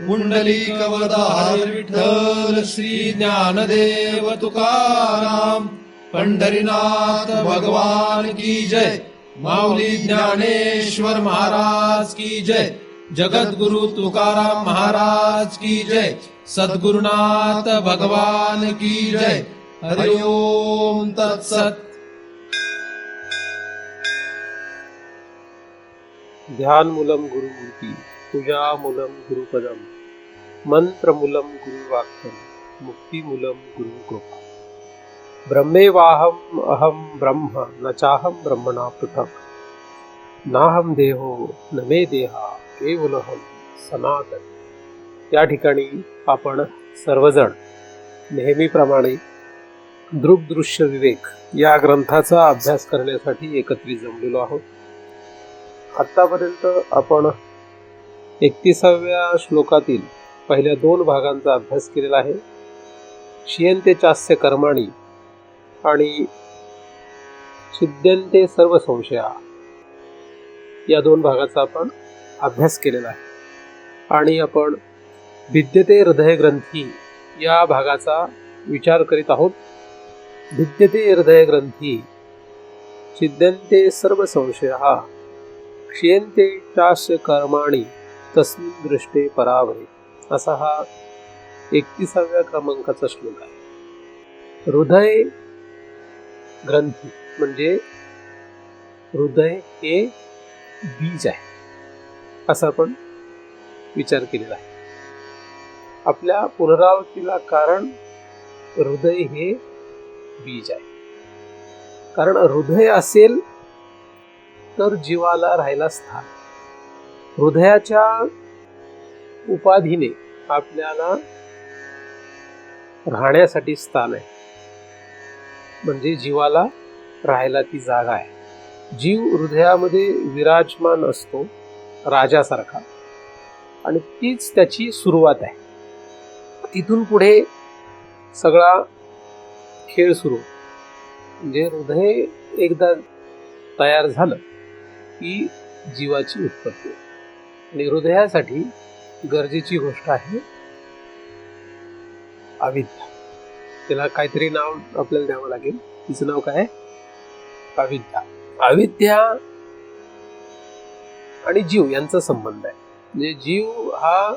पुंडलिकवरदार विठ्ठल श्री ज्ञानदेव तुकाराम पंढरीनाथ भगवान की जय। माऊली ज्ञानेश्वर महाराज की जय। जगद्गुरु तुकाराम महाराज की जय। सद्गुरुनाथ भगवान की जय। हरि ओम तत्सत। ध्यानमूलम गुरुमूर्ती, पूजामूलम गुरुपदम, मंत्रमूलम गुरुवाक्यम, मुक्तिमूलम गुरुकृपा। ब्रह्मेवाहम अहम ब्रह्म न चाहम ब्रह्मणा पृथक्, नाहम देहो न मे देहा केवलहम सनातन। या ठिकाणी आपण सर्वजण नेहमीप्रमाणे दृग्दृश्य विवेक या ग्रंथाचा अभ्यास करण्यासाठी एकत्रित जमलेलो आहोत। आतापर्यंत आपण 31व्या श्लोकातील पहिल्या 2 भागांचा अभ्यास केलेला आहे। शियन्ते चास्य कर्माणि आणि छिद्यन्ते सर्व संशया या 2 भागाचा आपण अभ्यास केलेला आहे आणि आपण भिद्यते हृदय ग्रंथी या भागाचा विचार करीत आहोत। भिद्यते हृदय ग्रंथी, छिद्यन्ते सर्व संशया, क्षीयन्ते चास्य कर्माणि तस्मिन् दृष्टे पराभवे, असा हा 31व्या क्रमांकाचा श्लोक आहे। हृदय ग्रंथी म्हणजे हृदय हे बीज आहे असा आपण विचार केलेला आहे। आपल्या पुनरावृत्तीला कारण हृदय हे बीज आहे। कारण हृदय असेल तर जीवाला राहायला स्थान। हृदयाच्या उपाधीने आपल्याला राहण्यासाठी स्थान आहे, म्हणजे जीवाला राहायला ती जागा आहे। जीव हृदयामध्ये विराजमान असतो राजासारखा आणि तीच त्याची सुरुवात आहे। तिथून पुढे सगळा खेळ सुरू। म्हणजे हृदय एकदा तयार झालं की जीवाची उत्पत्ती आणि हृदयासाठी गरजेची गोष्ट आहे अविद्या। त्याला काहीतरी नाव आपल्याला द्यावं लागेल। तिचं नाव काय आहे? अविद्या। अविद्या आणि जीव यांचा संबंध आहे। म्हणजे जीव हा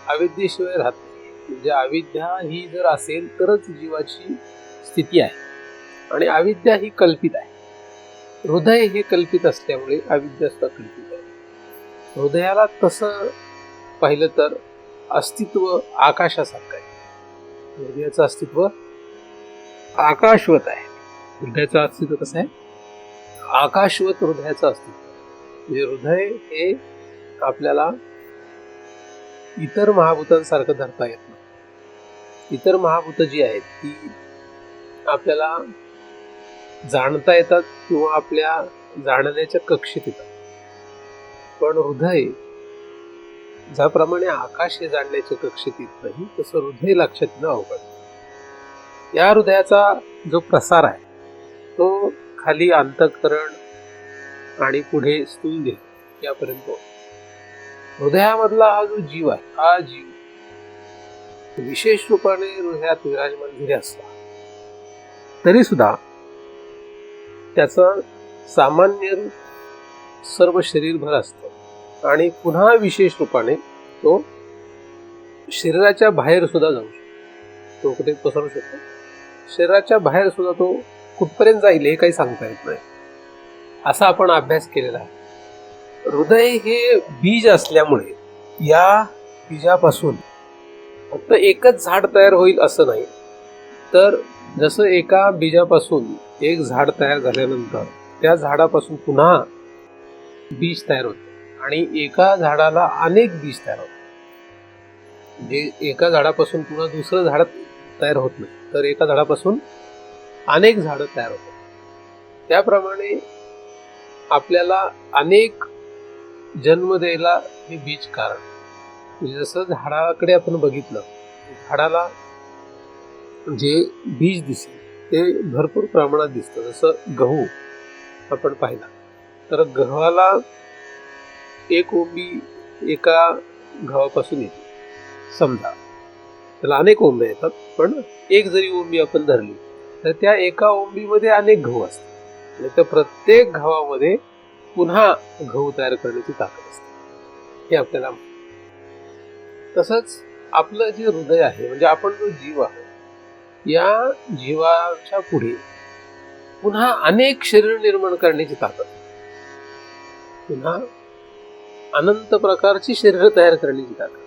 अविद्येशिवाय राहत नाही। म्हणजे अविद्या ही जर असेल तरच जीवाची स्थिती आहे आणि अविद्या ही कल्पित आहे। हृदय हे कल्पित असल्यामुळे अविद्या सुद्धा कल्पित आहे। हृदयाला तसं पाहिलं तर अस्तित्व आकाशासारखं आहे। हृदयाचं अस्तित्व आकाशवत आहे। हृदयाचं अस्तित्व कसं आहे? आकाशवत हृदयाचं अस्तित्व। म्हणजे हृदय हे आपल्याला इतर महाभूतांसारखं धरता येत नाही। इतर महाभूत जी आहेत ती आपल्याला जाणता येतात किंवा आपल्या जाणण्याच्या कक्षेत येतात, पण हृदय ज्याप्रमाणे आकाश हे जाणण्याच्या कक्षेत येत नाही तसं हृदय लक्षात येणं अवघड। या हृदयाचा जो प्रसार आहे तो खाली अंतःकरण आणि पुढे स्थूल देह यापर्यंत। हृदयामधला हा जो जीव आहे, हा जीव विशेष रूपाने हृदयात विराजमान जरी असला तरी सुद्धा त्याचं सामान्य रूप सर्व शरीरभर असतं आणि पुन्हा विशेष रूपाने तो शरीराच्या बाहेर सुद्धा जाऊ शकतो। तो कुठे पसरू शकतो, शरीराच्या बाहेर सुद्धा तो कुठपर्यंत जाईल हे काही सांगता येत नाही। असा आपण अभ्यास केलेला आहे। हृदय हे बीज असल्यामुळे या बीजापासून फक्त एकच झाड तयार होईल असं नाही, तर जसं एका बीजापासून एक झाड तयार झाल्यानंतर त्या झाडापासून पुन्हा बीज तयार होते आणि एका झाडाला अनेक बीज तयार होतात। म्हणजे एका झाडापासून पुन्हा दुसरं झाड तयार होत नाही, तर एका झाडापासून अनेक झाडं तयार होतात। त्याप्रमाणे आपल्याला अनेक जन्म द्यायला हे बीज कारण। म्हणजे जसं झाडाकडे आपण बघितलं, झाडाला जे बीज दिसेल ते भरपूर प्रमाणात दिसतं। जसं गहू आपण पाहिला तर गव्हाला एक ओंबी एका गव्हापासून येते समजा त्याला अनेक ओंबे येतात, पण एक जरी ओंबी आपण धरली तर त्या एका ओंबीमध्ये अनेक गहू असतात आणि त्या प्रत्येक गव्हामध्ये पुन्हा गहू तयार करण्याची ताकद असते, हे आपल्याला. तसंच आपलं जे हृदय आहे, म्हणजे आपण जो जीव आहे, या जीवाच्या पुढे पुन्हा अनेक शरीर निर्माण करण्याची ताकद, पुन्हा अनंत प्रकारची शरीर तयार करण्याची ताकद.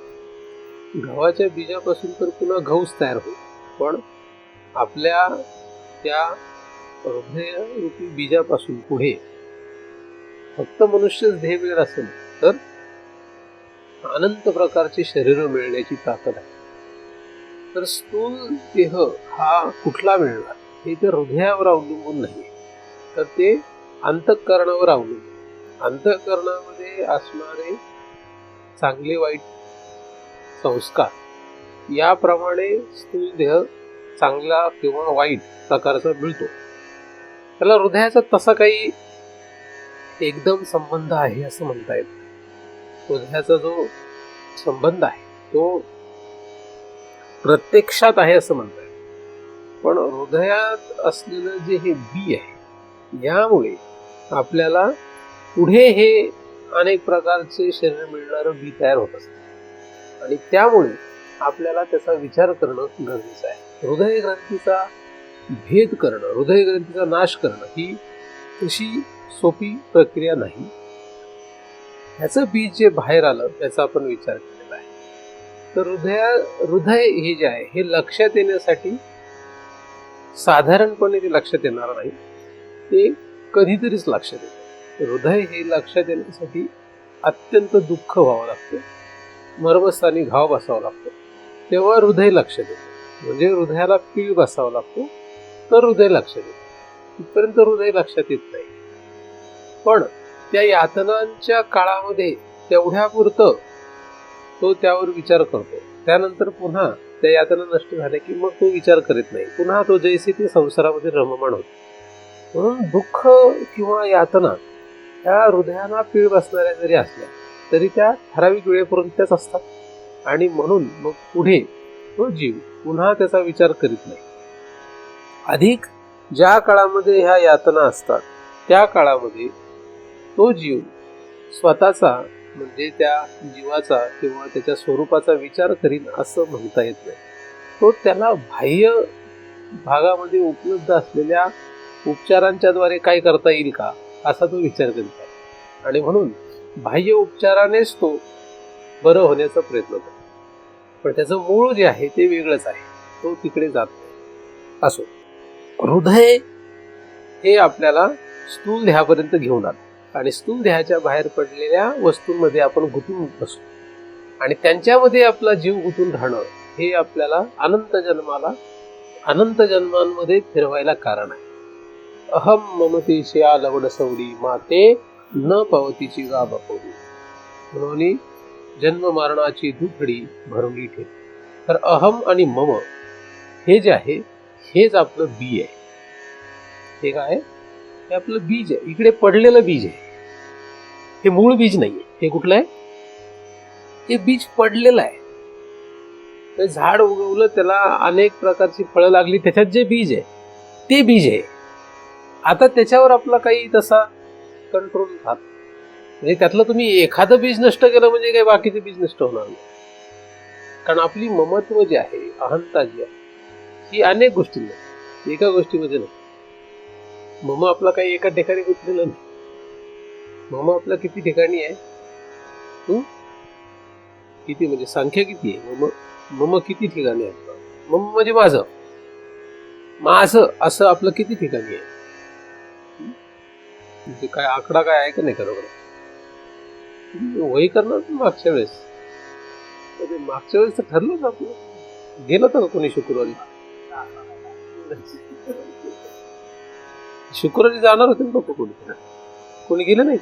गव्हाच्या बीजापासून तर पुन्हा गहूच तयार होईल, पण आपल्या त्या हृदयरूपी बीजापासून पुढे फक्त मनुष्यच ध्येय मिळत असेल तर अनंत प्रकारची शरीर मिळण्याची ताकद आहे. तर स्थूल देह हा कुठला मिळणार हे तर हृदयावर अवलंबून नाही, तर ते अंतःकरणावर अवलंबून. अंतःकरणामध्ये असणारे चांगले वाईट संस्कार याप्रमाणे स्थूल देह चांगला किंवा वाईट प्रकारचा मिळतो. त्याला हृदयाचा तसा काही एकदम संबंध आहे असं म्हणता येत. हृदयाचा जो संबंध आहे तो प्रत्यक्षात आहे असं म्हणता येत, पण हृदयात असलेलं जे हे बी आहे यामुळे आपल्याला पुढे हे अनेक प्रकारचे शरीर मिळणारं बी तयार होत असतं आणि त्यामुळे आपल्याला त्याचा विचार करणं गरजेचं आहे. हृदय ग्रंथीचा भेद करणं, हृदय ग्रंथीचा नाश करणं ही तशी सोपी प्रक्रिया नाही. ह्याचं बीज जे बाहेर आलं त्याचा आपण विचार केलेला आहे. तर हृदय हे जे आहे हे लक्षात येण्यासाठी साधारणपणे ते लक्षात येणार नाही, ते कधीतरीच लक्षात येतं. हृदय हे लक्षात येण्यासाठी अत्यंत दुःख व्हावं लागतं, मर्मस्थानी घाव बसावा लागतो, तेव्हा हृदय लक्षात येतं. म्हणजे हृदयाला पीळ बसावा लागतो तर हृदय लक्षात येतं, इथपर्यंत हृदय लक्षात येत नाही. पण त्या यातनांच्या काळामध्ये तेवढ्यापुरतं तो त्यावर विचार करतो, त्यानंतर पुन्हा त्या यातना नष्ट झाल्या की मग तो विचार करीत नाही, पुन्हा तो जैसे ते संसारामध्ये रममाण होतो. म्हणून दुःख किंवा यातना त्या हृदयाला पीळ बसणाऱ्या जरी असल्या तरी त्या ठराविक वेळेपर्यंतच असतात आणि म्हणून मग पुढे तो जीव पुन्हा त्याचा विचार करीत नाही. अधिक ज्या काळामध्ये ह्या यातना असतात त्या काळामध्ये तो जीव स्वतःचा म्हणजे त्या जीवाचा किंवा त्याच्या स्वरूपाचा विचार करीन असं म्हणता येत नाही. तो त्याला बाह्य भागामध्ये उपलब्ध असलेल्या उपचारांच्या द्वारे काय करता येईल का असा तो विचार करीत आहे आणि म्हणून बाह्य उपचारानेच तो बरं होण्याचा प्रयत्न करतो. पण त्याचं मूळ जे आहे ते वेगळंच आहे, तो तिकडे जात नाही. असो, हृदय हे आपल्याला स्थूल देहापर्यंत घेऊन आलं आणि स्थूल देहाच्या बाहेर पडलेल्या वस्तूंमध्ये आपण गुंतून बसलो आणि त्यांच्यामध्ये आपला जीव गुंतून राहणं हे आपल्याला अनंत जन्मांमध्ये फिरवायला कारण आहे. अहम ममतेशी लवड सवडी माते न पावतीची गा बपवली, म्हणून जन्म मरणाची दुखडी भरवली ठेव. तर अहम आणि मम हे जे आहे हेच आपलं बी आहे. हे काय? हे आपलं बीज आहे, इकडे पडलेलं बीज आहे, हे मूळ बीज नाहीये. हे कुठलं आहे? हे बीज पडलेलं आहे. ते झाड उगवलं, त्याला अनेक प्रकारची फळं लागली, त्याच्यात जे बीज आहे ते बीज आहे. आता त्याच्यावर आपला काही तसा कंट्रोल राहत म्हणजे त्यातलं तुम्ही एखादं बीज नष्ट केलं म्हणजे काही बाकीचे बीज नष्ट होणार नाही. कारण आपली ममत्व जे आहे, अहंता जी आहे, ही अनेक गोष्टींमध्ये, एका गोष्टीमध्ये नाही. मम आपला काही एका ठिकाणी गुंतलेलं नाही. मम आपला किती ठिकाणी आहे? किती म्हणजे संख्या किती आहे? मम किती ठिकाणी आहे? मम म्हणजे माझं असं आपलं किती ठिकाणी आहे? म्हणजे काय आकडा काय आहे का नाही? बरोबर वही करणार मागच्या वेळेस तर ठरलं का आपलं? गेलं तर कोणी शुक्रवारी जाणार होते लोक, कोणी गेलं नाही,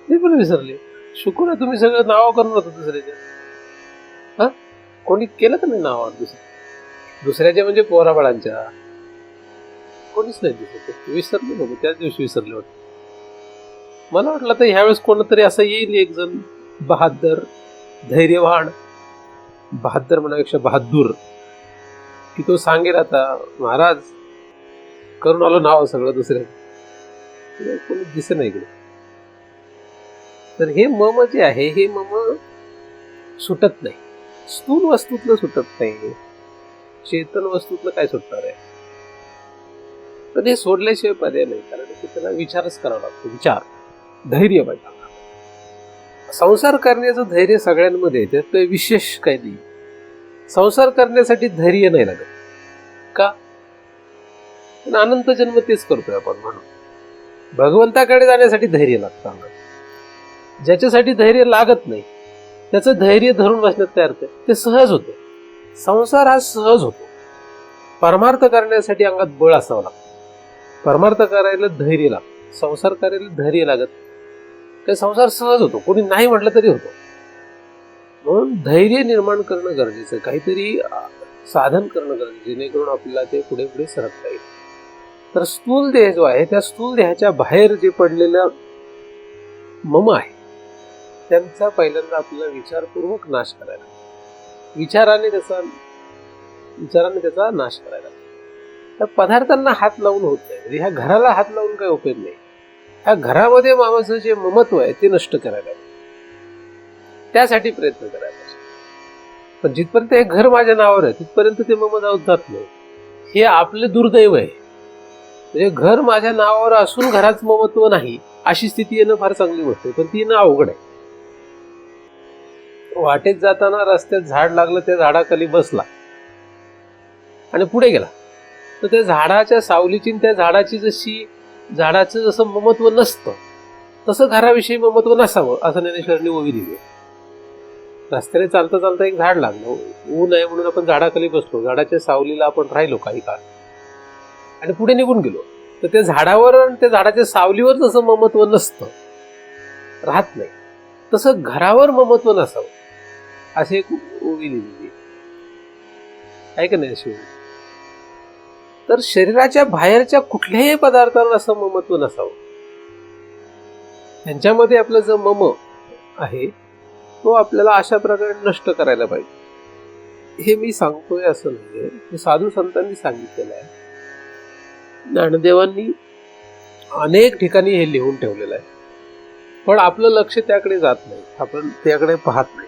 ते पण विसरले. शुक्रवारी तुम्ही सगळं नाव करणार होतं दुसऱ्याच्या, हा कोणी केलं का नाही नावावर दुसऱ्याच्या म्हणजे पोराबाळांच्या? कोणीच नाही दिसत, विसरले बाबा, त्याच दिवशी विसरले वाटतं. मला वाटलं तर ह्यावेळेस कोणतरी असं येईल एक जण बहादर धैर्यवान, बहादर म्हणण्यापेक्षा बहादूर, की तो सांगेल आता महाराज करून आलो नाव सगळं दुसऱ्या कोणी दिसे नाही इकडे. तर हे मम जे आहे हे मम सुटत नाही, स्थूल वस्तूतलं सुटत नाही, चेतन वस्तूतलं काय सुटणार आहे. पण हे सोडल्याशिवाय पर्याय नाही, कारण त्याला विचारच करावा लागतो. विचार, धैर्य पाहिजे. संसार करण्याचं धैर्य सगळ्यांमध्ये, त्यात काही विशेष काही नाही. संसार करण्यासाठी धैर्य नाही लागत का? पण अनंत जन्म तेच करतोय आपण. म्हणून भगवंताकडे जाण्यासाठी धैर्य लागतं. ज्याच्यासाठी धैर्य लागत नाही त्याचं धैर्य धरून बसण्यात काय अर्थ आहे? ते सहज होतं. संसार हा सहज होतो. परमार्थ करण्यासाठी अंगात बळ असावं लागतं. परमार्थ करायला धैर्य लागतं, संसार करायला धैर्य लागत. ते संसार सहज होतो, कोणी नाही म्हटलं तरी होतो. म्हणून धैर्य निर्माण करणं गरजेचं, काहीतरी साधन करणं गरजेचं, जेणेकरून आपल्याला ते पुढे पुढे सरकता येईल. तर स्थूल देह जो आहे त्या स्थूल देहाच्या बाहेर जे पडलेलं मम आहे त्यांचा पहिल्यांदा आपल्याला विचारपूर्वक नाश करायला, विचाराने त्याचा नाश करायला. त्या पदार्थांना हात लावून होत नाही, म्हणजे ह्या घराला हात लावून काही उपयोग नाही. ह्या घरामध्ये मामाचं जे ममत्व आहे ते नष्ट करायला, त्यासाठी प्रयत्न करायला. पण जिथपर्यंत हे घर माझ्या नावावर आहे तिथपर्यंत ते मम जात नाही. हे आपले दुर्दैव आहे. म्हणजे घर माझ्या नावावर असून घराचं ममत्व नाही अशी स्थिती येणं फार चांगली गोष्ट आहे, पण ती येणं अवघड आहे. वाटेत जाताना रस्त्यात झाड लागलं, त्या झाडाखाली बसला आणि पुढे गेला, तर त्या झाडाच्या सावलीची त्या झाडाचं जसं ममत्व नसतं तसं घराविषयी ममत्व नसावं असं ज्ञानेश्वरांनी ओवी दिली. रस्त्याने चालता चालता एक झाड लागलं, ऊन आहे म्हणून आपण झाडाखाली बसलो, झाडाच्या सावलीला आपण राहिलो काही काळ आणि पुढे निघून गेलो, तर त्या झाडावर आणि त्या झाडाच्या सावलीवर जसं ममत्व नसतं, राहत नाही, तसं घरावर ममत्व नसावं अशी एक ओवी लिहिलेली आहे का नाही अशी. तर शरीराच्या बाहेरच्या कुठल्याही पदार्थांना असं ममत्व नसावं. त्यांच्यामध्ये आपलं जो मम आहे तो आपल्याला अशा प्रकारे नष्ट करायला पाहिजे. हे मी सांगतोय असं नाहीये, हे साधू संतांनी सांगितलेलं आहे. ज्ञानदेवांनी अनेक ठिकाणी हे लिहून ठेवलेलं आहे, पण आपलं लक्ष त्याकडे जात नाही, आपण त्याकडे पाहत नाही.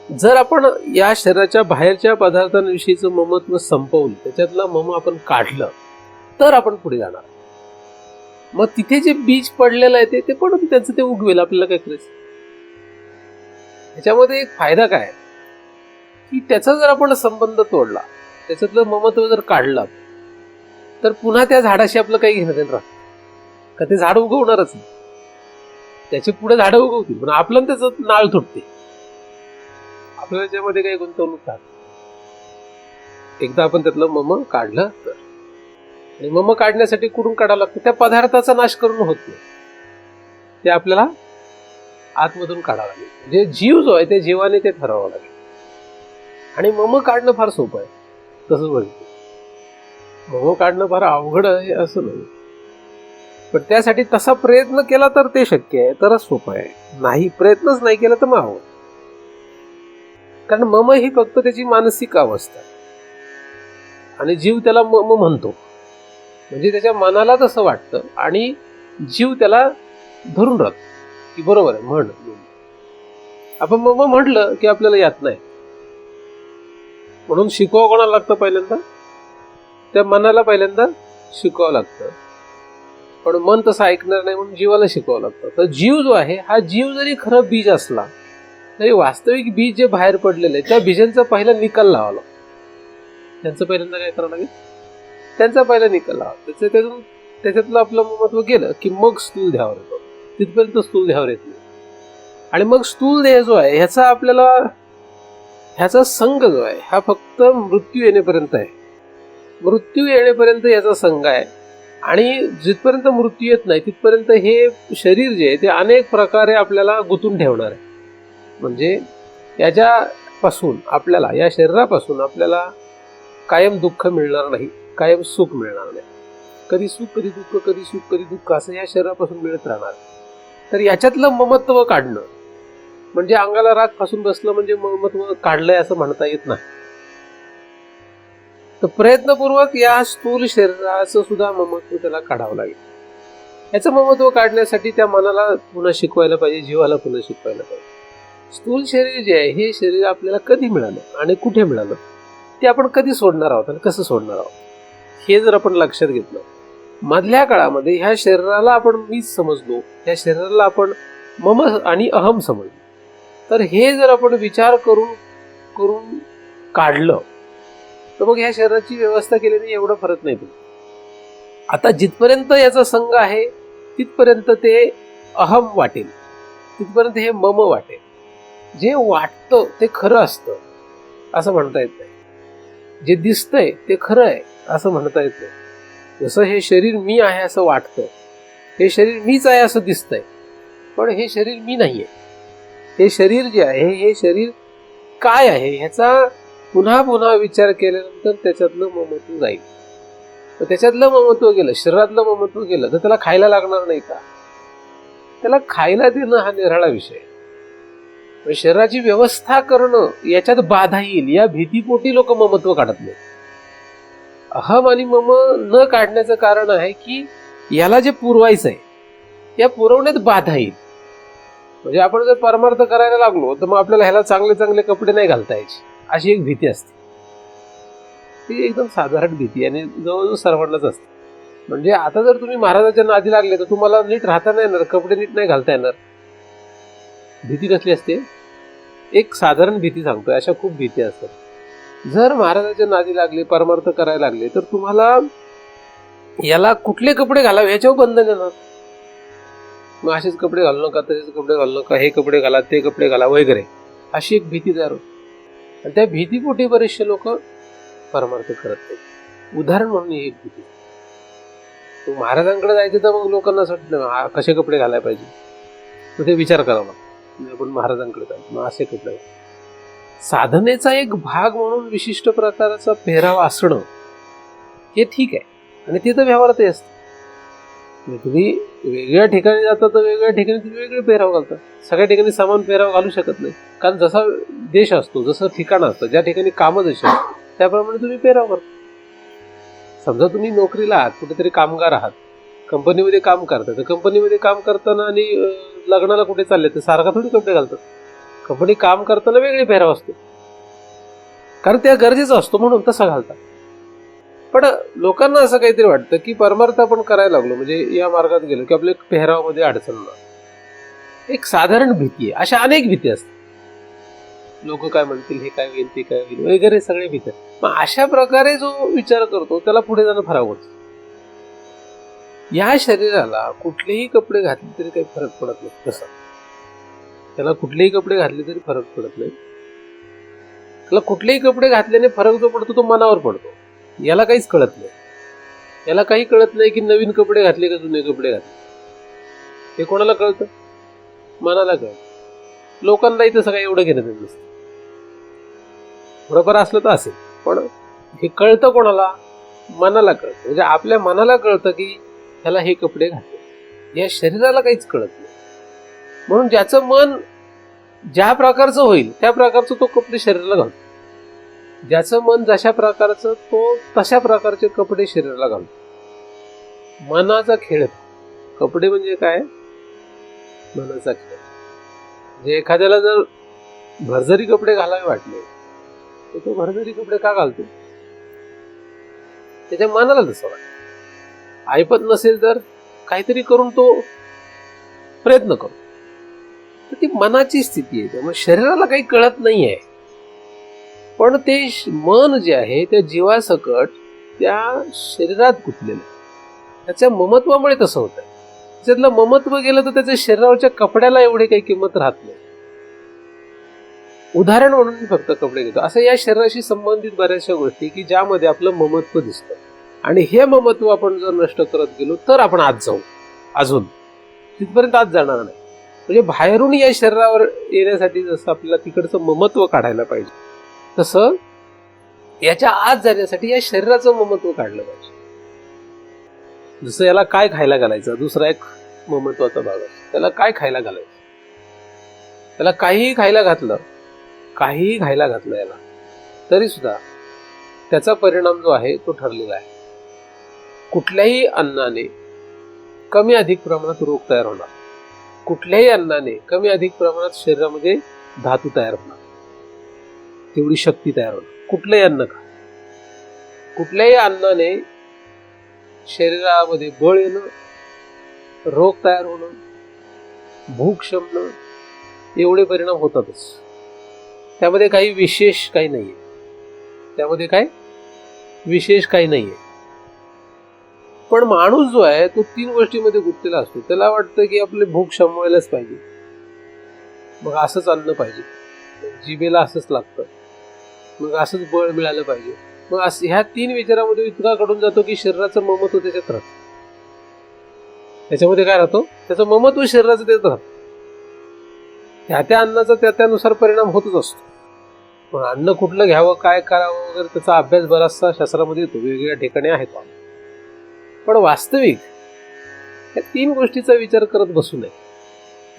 जर आपण या शरीराच्या बाहेरच्या पदार्थांविषयीचं ममत्व संपवलं, त्याच्यातलं मम आपण काढलं, तर आपण पुढे जाणार. मग तिथे जे बीज पडलेलं आहे ते पडून त्याचं ते उगवेल, आपल्याला काय करायचं. ह्याच्यामध्ये एक फायदा काय की त्याचा जर आपण संबंध तोडला, त्याच्यातलं ममत्व जर काढलं, तर पुन्हा त्या झाडाशी आपलं काही घेणं देणं राहतं का? ते झाड उगवणारच नाही, त्याचे पुढे झाडं उगवतील, पण आपलं त्याचं नाळ तुटते. आपल्याला त्याच्यामध्ये काही गुंतवणूक राहत. एकदा आपण त्यातलं मम काढलं तर, आणि मम काढण्यासाठी कुठून काढावं लागतं? त्या पदार्थाचा नाश करून होत नाही, ते आपल्याला आतमधून काढावं लागेल. म्हणजे जीव जो आहे त्या जीवाने ते ठरवावं लागेल. आणि मम काढणं फार सोपं आहे, तसंच बघितलं. मम काढणं फार अवघड आहे असं नाही, पण त्यासाठी तसा प्रयत्न केला तर ते शक्य आहे, तरच सोपं आहे. नाही, प्रयत्नच नाही केला तर मग अवघड. कारण मम ही फक्त त्याची मानसिक अवस्था, आणि जीव त्याला मम म्हणतो, म्हणजे त्याच्या मनाला तसं वाटतं आणि जीव त्याला धरून राहतो की बरोबर आहे म्हण. आपण मम म्हटलं की आपल्याला यात नाही, म्हणून शिकवावं कोणाला लागतं? पहिल्यांदा त्या मनाला पहिल्यांदा शिकवावं लागतं. पण मन तसं ऐकणार नाही, म्हणून जीवाला शिकवावं लागतं. तर जीव जो आहे हा जीव जरी खरं बीज असला तरी वास्तविक बीज जे बाहेर पडलेलं आहे त्या बीजांचा पहिला निकाल लावावा लागतो. त्यांचं पहिल्यांदा काय करावं लागेल? त्यांचा पहिला निकाल लावा. त्याच्यातलं आपलं महत्व गेलं की मग स्थूल देहावर येतो. तिथपर्यंत स्थूल देहावर येत नाही. आणि मग स्थूल देह जो आहे ह्याचा संघ जो आहे हा फक्त मृत्यू येण्यापर्यंत आहे. मृत्यू येण्यापर्यंत याचा संघ आहे. आणि जिथपर्यंत मृत्यू येत नाही तिथपर्यंत हे शरीर जे आहे ते अनेक प्रकारे आपल्याला गुंतून ठेवणार आहे. म्हणजे याच्यापासून आपल्याला, या शरीरापासून आपल्याला कायम दुःख मिळणार नाही, कायम सुख मिळणार नाही. कधी सुख कधी दुःख, कधी सुख कधी दुःख असं या शरीरापासून मिळत राहणार. तर याच्यातलं ममत्व काढणं म्हणजे अंगाला राग फासून बसलं म्हणजे ममत्व काढलंय असं म्हणता येत नाही. तर प्रयत्नपूर्वक या स्थूल शरीराचं सुद्धा ममत्व त्याला काढावं लागेल. याचं ममत्व काढण्यासाठी त्या मनाला पुन्हा शिकवायला पाहिजे, जीवाला पुन्हा शिकवायला पाहिजे. स्थूल शरीर जे आहे हे शरीर आपल्याला कधी मिळालं आणि कुठे मिळालं, ते आपण कधी सोडणार आहोत आणि कसं सोडणार आहोत, हे जर आपण लक्षात घेतलं. मधल्या काळामध्ये ह्या शरीराला आपण मीच समजलो, ह्या शरीराला आपण मम आणि अहम समजलो. तर हे जर आपण विचार करून करून काढलं तर मग ह्या शरीराची व्यवस्था केल्याने एवढा फरक नाही पडत. आता जिथपर्यंत याचा संघ आहे तिथपर्यंत ते अहम वाटेल, तिथपर्यंत हे मम वाटेल. जे वाटतं ते खरं असतं असं म्हणता येत नाही. जे दिसतंय ते खरं आहे असं म्हणता येत नाही. जसं हे शरीर मी आहे असं वाटतं, हे शरीर मीच आहे असं दिसतंय, पण हे शरीर मी नाहीये. हे शरीर जे आहे हे शरीर काय आहे ह्याचा पुन्हा पुन्हा विचार केल्यानंतर त्याच्यातलं ममत्व जाईल. तर त्याच्यातलं ममत्व गेलं, शरीरातलं ममत्व गेलं तर त्याला खायला लागणार नाही का? त्याला खायला देणं हा निराळा विषय. शरीराची व्यवस्था करणं याच्यात बाधा येईल या भीतीपोटी लोक ममत्व काढत नाही. अहम आणि मम न काढण्याचं कारण आहे की याला जे पुरवायचं आहे या पुरवण्यात बाधा येईल. म्हणजे आपण जर परमार्थ करायला लागलो तर मग आपल्याला ह्याला चांगले चांगले कपडे नाही घालता यायचे, अशी एक भीती असते. ती एकदम साधारण भीती आणि जवळजवळ सर्वांनाच असते. म्हणजे आता जर तुम्ही महाराजाच्या नादी लागले तर तुम्हाला नीट राहता नाही येणार, कपडे नीट नाही घालता येणार. भीती कसली असते? एक साधारण भीती सांगतोय, अशा खूप भीती असतात. जर महाराजाच्या नादी लागले, परमार्थ करायला लागले तर तुम्हाला याला कुठले कपडे घालावे याच्यावर बंधन येणार. मग असेच कपडे घालू नका, तसेच कपडे घालू नका, हे कपडे घाला, ते कपडे घाला वगैरे, अशी एक भीती तयार होते. आणि त्या भीतीपोटी बरेचसे लोक परमार्थ करत नाही. उदाहरण म्हणून एक भीती. महाराजांकडे जायचं तर मग लोकांना असं वाटतं कसे कपडे घालायला पाहिजे, तर ते विचार करावा. आपण महाराजांकडे जायचं मग असे कपडे. साधनेचा एक भाग म्हणून विशिष्ट प्रकारचा पेहराव असणं हे ठीक आहे आणि ते तर व्यवहारातही असतं. तुम्ही वेगळ्या ठिकाणी जाता तर वेगळ्या ठिकाणी तुम्ही वेगळे पेहराव घालता. सगळ्या ठिकाणी समान पेहराव घालू शकत नाही, कारण जसा देश असतो, जसं ठिकाण असतं, ज्या ठिकाणी कामं जशी असतात त्याप्रमाणे तुम्ही पेहराव करता. समजा तुम्ही नोकरीला आहात, कुठेतरी कामगार आहात, कंपनीमध्ये काम करता, तर कंपनीमध्ये काम करताना आणि लग्नाला कुठे चालले तर सारखा थोडी कपडे घालतात. कंपनी काम करताना वेगळे पेहराव असतो, कारण त्या गरजेचा असतो म्हणून तसा घालतात. पण लोकांना असं काहीतरी वाटतं की परमार्थ आपण करायला लागलो म्हणजे या मार्गात गेलो की आपल्या पेहरावामध्ये अडचण होणार. एक साधारण भीती आहे. अशा अनेक भीती असतात. लोक काय म्हणतील, हे काय होईल, ते काय होईल वगैरे सगळे भीती. मग अशा प्रकारे जो विचार करतो त्याला पुढे जाणं फार अवघड. या शरीराला कुठलेही कपडे घातले तरी काही फरक पडत नाही. तसं त्याला कुठलेही कपडे घातले तरी फरक पडत नाही. त्याला कुठलेही कपडे घातल्याने फरक जो पडतो तो मनावर पडतो. याला काहीच कळत नाही. याला काही कळत नाही की नवीन कपडे घातले का जुने कपडे घातले. हे कोणाला कळतं? मनाला कळतं. लोकांनाही तसं काही एवढं घेणं देत नसतं. थोडंफार असलं तर असेल, पण हे कळतं कोणाला? मनाला कळतं. म्हणजे आपल्या मनाला कळतं की ह्याला हे कपडे घातले. या शरीराला काहीच कळत नाही. म्हणून ज्याचं मन ज्या प्रकारचं होईल त्या प्रकारचं तो कपडे शरीराला घालतो. ज्याचं मन जशा प्रकारचं तो तशा प्रकारचे कपडे शरीराला घालतो. मनाचा खेळ. कपडे म्हणजे काय? मनाचा खेळ. म्हणजे एखाद्याला जर भरजरी कपडे घालावे वाटले तर तो भरजरी कपडे का घालतो? त्याच्या मनाला तसं वाटतं. ऐपत नसेल तर काहीतरी करून तो प्रयत्न करतो. तर ती मनाची स्थिती आहे. त्यामुळे शरीराला काही कळत नाही आहे, पण ते मन जे आहे त्या जीवासकट त्या शरीरात गुंतलेलं. त्याच्या ममत्वामुळे तसं होत आहे. त्याच्यातलं ममत्व गेलं तर त्याच्या शरीरावरच्या कपड्याला एवढी काही किंमत राहत नाही. उदाहरण म्हणून मी फक्त कपडे घेतो. असं या शरीराशी संबंधित बऱ्याचशा गोष्टी की ज्यामध्ये आपलं ममत्व दिसतं, आणि हे ममत्व आपण जर नष्ट करत गेलो तर आपण आत जाऊ. अजून तिथपर्यंत आत जाणार नाही. म्हणजे बाहेरून या शरीरावर येण्यासाठी जसं आपल्याला तिकडचं ममत्व काढायला पाहिजे, तसं याच्या आत जाण्यासाठी या शरीराचं ममत्व काढलं पाहिजे. जसं याला काय खायला घालायचं, दुसरा एक महत्वाचा भाग आहे. त्याला काय खायला घालायचं, त्याला काहीही खायला घातलं याला, तरी सुद्धा त्याचा परिणाम जो आहे तो ठरलेला आहे. कुठल्याही अन्नाने कमी अधिक प्रमाणात रोग तयार होणार, कुठल्याही अन्नाने कमी अधिक प्रमाणात शरीरामध्ये धातू तयार होणार, तेवढी शक्ती तयार होणार. कुठलंही अन्न खा, कुठल्याही अन्नाने शरीरामध्ये बळ येणं, रोग तयार होणं, भूक शमणं, एवढे परिणाम होतातच. त्यामध्ये काही विशेष काही नाहीये, पण माणूस जो आहे तो 3 गोष्टीमध्ये गुंतलेला असतो. त्याला वाटतं की आपले भूक शमवायलाच पाहिजे, मग असंच अन्न पाहिजे, जिभेला असंच लागतं, मग असंच बळ मिळालं पाहिजे. मग ह्या 3 विचारामध्ये इतका कडून जातो की शरीराचं ममत्व त्याच्यात राहतं. त्याच्यामध्ये काय राहतो? त्याचं ममत्व शरीराचं त्याच्यात राहतं. त्या अन्नाचा त्यानुसार परिणाम होतच असतो. पण अन्न कुठलं घ्यावं, काय करावं वगैरे त्याचा अभ्यास बराचसा शास्त्रामध्ये येतो, वेगवेगळ्या ठिकाणी आहे तो. पण वास्तविक या 3 गोष्टीचा विचार करत बसू नये.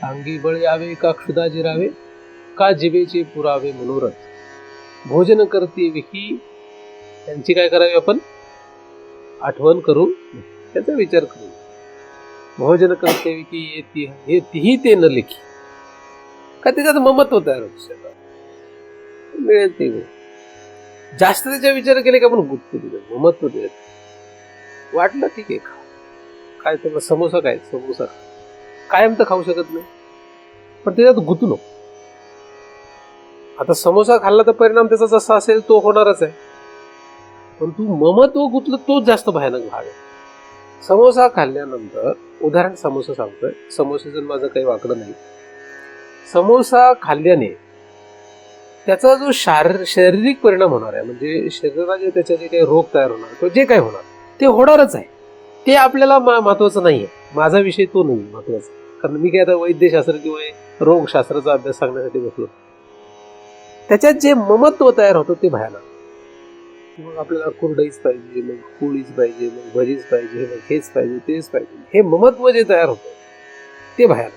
अंगी बळ यावे का क्षुधा जिरावे, का जिभेचे पुरावे मनोरथ, भोजन करते विकी, त्यांची काय करावी आपण आठवण करू, त्याचा विचार करू. भोजन करते विकी येती ते न लिखी, का त्याच्यात ममत्व तयार होत मिळेल ते जास्त त्याच्या विचार केले का आपण गुप्त दिलं ममत्व देत. वाटलं ठीक आहे खा, काय त्याला समोसा कायम तर खाऊ शकत नाही, पण त्याच्यात गुतू नको. आता समोसा खाल्ला तर परिणाम त्याचा जसा असेल तो होणारच आहे, पण तू ममत्व गुतलं तोच जास्त भयानक भाग आहे. समोसा खाल्ल्यानंतर, उदाहरण समोसा सांगतोय, समोसाचं माझं काही वाकडं नाही. समोसा खाल्ल्याने त्याचा जो शारीरिक परिणाम होणार आहे, म्हणजे शरीराचे त्याचे जे काही रोग तयार होणार किंवा जे काही होणार ते होणारच आहे. ते आपल्याला महत्वाचं नाहीये, माझा विषय तो नाही महत्वाचा. कारण मी काय आता वैद्यशास्त्र किंवा रोगशास्त्राचा अभ्यास सांगण्यासाठी बसलो. त्याच्यात जे ममत्व तयार होतं ते भयानक. मग आपल्याला कुरडईच पाहिजे, मग पोळीच पाहिजे, मग भजीच पाहिजे, मग हेच पाहिजे, तेच पाहिजे. हे ममत्व जे तयार होतं ते भयानक.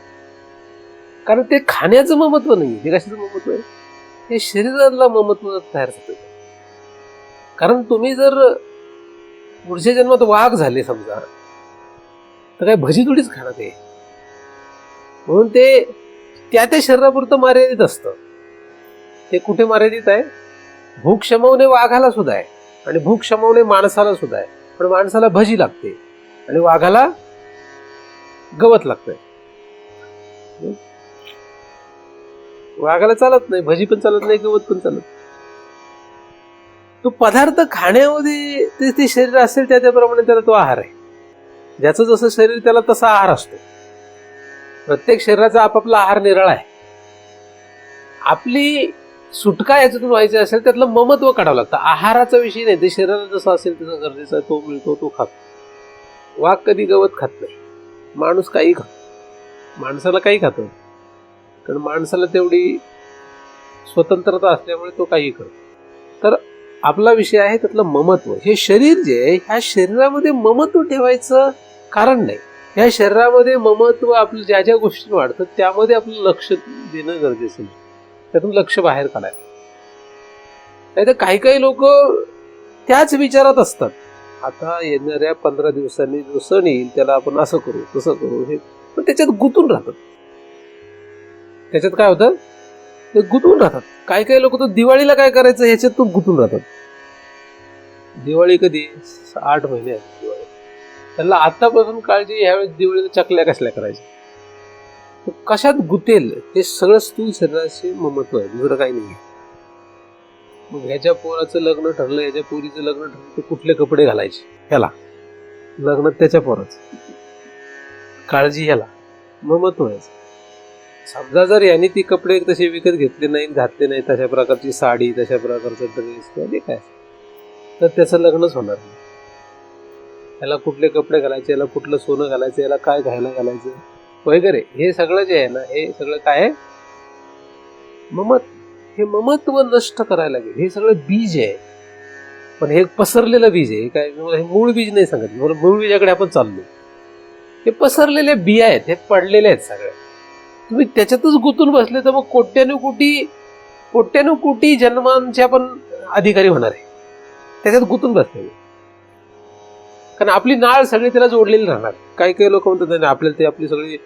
कारण ते खाण्याचं ममत्व नाही, हे कशाचं ममत्व आहे? हे शरीराला ममत्व तयार होतं. कारण तुम्ही जर पुढच्या जन्मात वाघ झाले समजा, तर काय भजी थोडीच खाणार ते. म्हणून ते त्या शरीरापुरतं मर्यादित असतं. ते कुठे मर्यादित आहे? भूक शमवणे वाघाला सुद्धा आहे, आणि भूक शमवणे माणसाला सुद्धा आहे. पण माणसाला भजी लागते आणि वाघाला गवत लागतंय. वाघाला चालत नाही, भजी पण चालत नाही, गवत पण चालत. तो पदार्थ खाण्यामध्ये ते शरीर असेल त्याप्रमाणे त्याला तो आहार आहे. ज्याचं जसं शरीर त्याला तसा आहार असतो. प्रत्येक शरीराचा आपापला आहार निराळा आहे. आपली सुटका याच्यातून व्हायची असेल त्यातलं ममत्व काढावं लागतं. आहाराचा विषय नाही, ते शरीराला जसं असेल तसं गरजेचं आहे, तो मिळतो तो खातो. वाघ कधी गवत खात नाही, माणूस काही खातो, माणसाला काही खातो, कारण माणसाला तेवढी स्वतंत्रता असल्यामुळे तो काही करतो. तर आपला विषय आहे त्यातलं ममत्व. हे शरीर जे आहे, ह्या शरीरामध्ये ममत्व ठेवायचं कारण नाही. ह्या शरीरामध्ये ममत्व आपलं ज्या ज्या गोष्टी वाढतं त्यामध्ये आपलं लक्ष देणं गरजेचं नाही, त्यातून लक्ष बाहेर काढायला. नाही तर काही लोक त्याच विचारात असतात. आता येणाऱ्या 15 दिवसांनी जो सण येईल त्याला आपण असं करू तसं करू, हे पण त्याच्यात गुंतून राहतात. त्याच्यात काय होतं, ते गुंतून राहतात. काही लोक तर दिवाळीला काय करायचं ह्याच्यात तो गुंतून राहतात. दिवाळी कधी 8 महिने आहे दिवाळी, त्यांना आतापासून काळजी, ह्यावेळेस दिवाळीला चकल्या कसल्या करायच्या, कशात गुतेल हे सगळं स्थूल शरीराचे ममत्व आहे, दुसरं काही नाही. मग ह्याच्या पोराचं लग्न ठरलं, ह्याच्या पोरीचं लग्न ठरलं, तर कुठले कपडे घालायचे, ह्याला लग्न त्याच्या पोराचं, काळजी ह्याला, ममत्व आहे. समजा जर यांनी ती कपडे तसे विकत घेतले नाही, घातले नाही, तशा प्रकारची साडी, तशा प्रकारचा ड्रेस किंवा काय, तर त्याचं लग्नच होणार नाही. याला कुठले कपडे घालायचे, याला कुठलं सोनं घालायचं, याला काय घालायचं वगैरे, हे सगळं जे आहे ना, हे सगळं काय आहे, हे ममत्व नष्ट करायला लागेल. हे सगळं बीज आहे, पण हे पसरलेलं बीज आहे. काय हे मूळ बीज नाही सांगत, मूळ बीजाकडे आपण चाललो. हे पसरलेले बिया आहेत, हे पडलेले आहेत सगळे. तुम्ही त्याच्यातच गुंतून बसले तर मग कोट्यानु कोटी जन्मांच्या पण अधिकारी होणार आहे. त्याच्यात गुंतून बसले, कारण आपली नाळ सगळी त्याला जोडलेली राहणार. काही काही लोक म्हणतात नाही आपल्याला ते आपली सगळी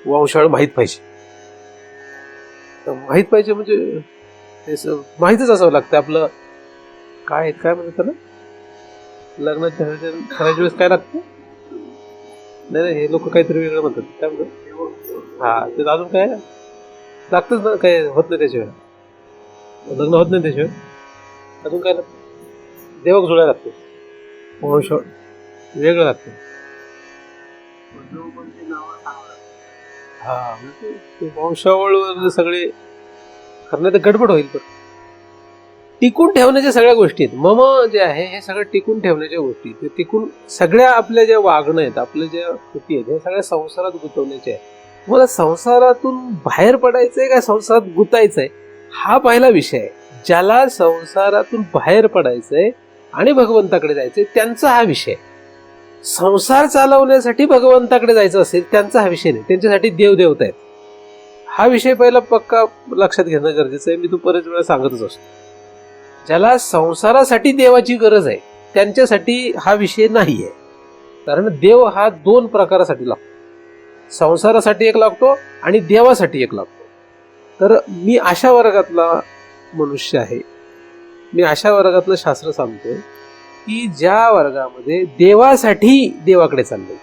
वंशावळ माहीत पाहिजे. माहीत पाहिजे म्हणजे ते माहीतच असावं लागतं. आपलं काय म्हणतात ना, लग्नाच्या करायच्या वेळेस काय लागतं? नाही हे लोक काहीतरी वेगळं म्हणतात. काय म्हणतात? हा, ते अजून काय लागतच ना, काय होत नाही त्याशिवाय लग्न होत नाही. त्याशिवाय अजून काय लागतं? देवक जुळायला लागतो, वंशावळ वेगळं लागतं. हा, वंशावळ सगळे करण्यात गडबड होईल. पण टिकून ठेवण्याच्या सगळ्या गोष्टी आहेत. मम जे आहे हे सगळं टिकून ठेवण्याच्या गोष्टी. ते टिकून सगळ्या आपल्या ज्या वागणं आहेत, आपल्या ज्या कृती आहेत, हे सगळ्या संसारात गुंतवण्याच्या आहे. तुम्हाला संसारातून बाहेर पडायचंय का संसारात गुंतायचंय, हा पहिला विषय आहे. ज्याला संसारातून बाहेर पडायचंय आणि भगवंताकडे जायचंय त्यांचा हा विषय. संसार चालवण्यासाठी भगवंताकडे जायचं असेल त्यांचा हा विषय नाही. त्यांच्यासाठी देवदेवता आहेत. हा विषय पहिला पक्का लक्षात घेणं गरजेचं आहे. मी तू बरेच वेळा सांगतच असतो. ज्याला संसारासाठी देवाची गरज आहे त्यांच्यासाठी हा विषय नाही आहे. कारण देव हा 2 प्रकारासाठी लागतो. संसारासाठी एक लागतो आणि देवासाठी एक लागतो. तर मी अशा वर्गातला मनुष्य आहे, मी अशा वर्गातलं शास्त्र सांगतोय की ज्या वर्गामध्ये देवासाठी देवाकडे चाललो,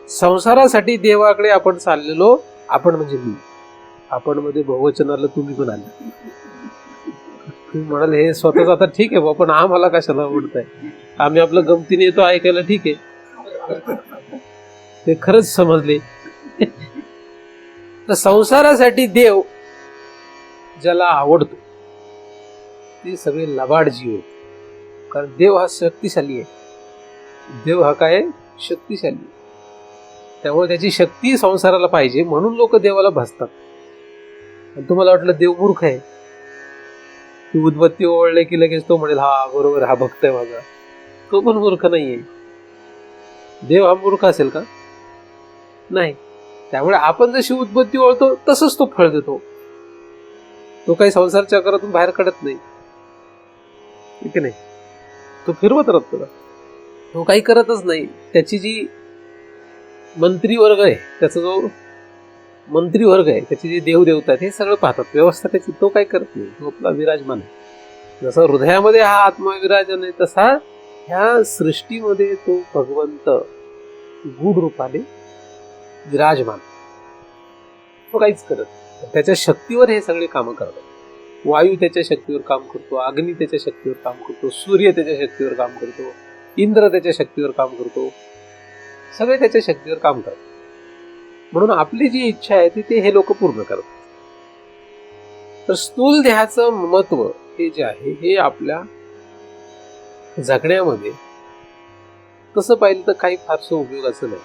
संसारासाठी देवाकडे आपण चाललेलो. आपण म्हणजे मी, आपण मध्ये बहुवचनाला तुम्ही पण आले. तुम्ही म्हणाल हे स्वतःच आता ठीक आहे पण आम्हाला कशाला आवडताय, आम्ही आपलं गमतीने येतो ऐकायला, ठीक आहे. ते खरंच समजले. तर संसारासाठी देव ज्याला आवडतो ते सगळे लबाड जीव आहेत. कारण देव हा शक्तिशाली आहे. देव हा काय शक्तिशाली आहे. त्यामुळे त्याची शक्ती संसाराला पाहिजे म्हणून लोक देवाला भासतात. आणि तुम्हाला वाटलं देव मूर्ख आहे, ती उदबत्ती ओळले की लगेच तो म्हणेल हा बरोबर, हा भक्त आहे माझा. तो पण मूर्ख नाहीये. देव हा मूर्ख असेल का? नाही. त्यामुळे आपण जशी उदबत्ती ओळतो तसंच तो फळ देतो. तो काही संसार चक्रातून बाहेर काढत नाही, ठीक नाही. तो फिरवत राहतो, तो काही करतच नाही. त्याची जी मंत्री वर्ग आहे, त्याचा जो मंत्री वर्ग आहे, त्याची जी देवदेवता आहेत, हे सगळं पाहतात. व्यवस्था त्याची तो काही करत नाही. तो आपला विराजमान आहे. जसा हृदयामध्ये हा आत्मा विराजमान आहे तसा ह्या सृष्टीमध्ये तो भगवंत गूढ रूपाने विराजमान. तो काहीच करत. त्याच्या शक्तीवर हे सगळे कामं करतात. वायू त्याच्या शक्तीवर काम करतो, अग्नी त्याच्या शक्तीवर काम करतो, सूर्य त्याच्या शक्तीवर काम करतो, इंद्र त्याच्या शक्तीवर काम करतो, सगळे त्याच्या शक्तीवर काम करतात. म्हणून आपली जी इच्छा आहे ती हे लोक पूर्ण करतात. तर स्थूल देहाचं महत्व हे जे आहे हे आपल्या जगण्यामध्ये तसं पाहिलं तर काही फारसं उपयोगाचं नाही.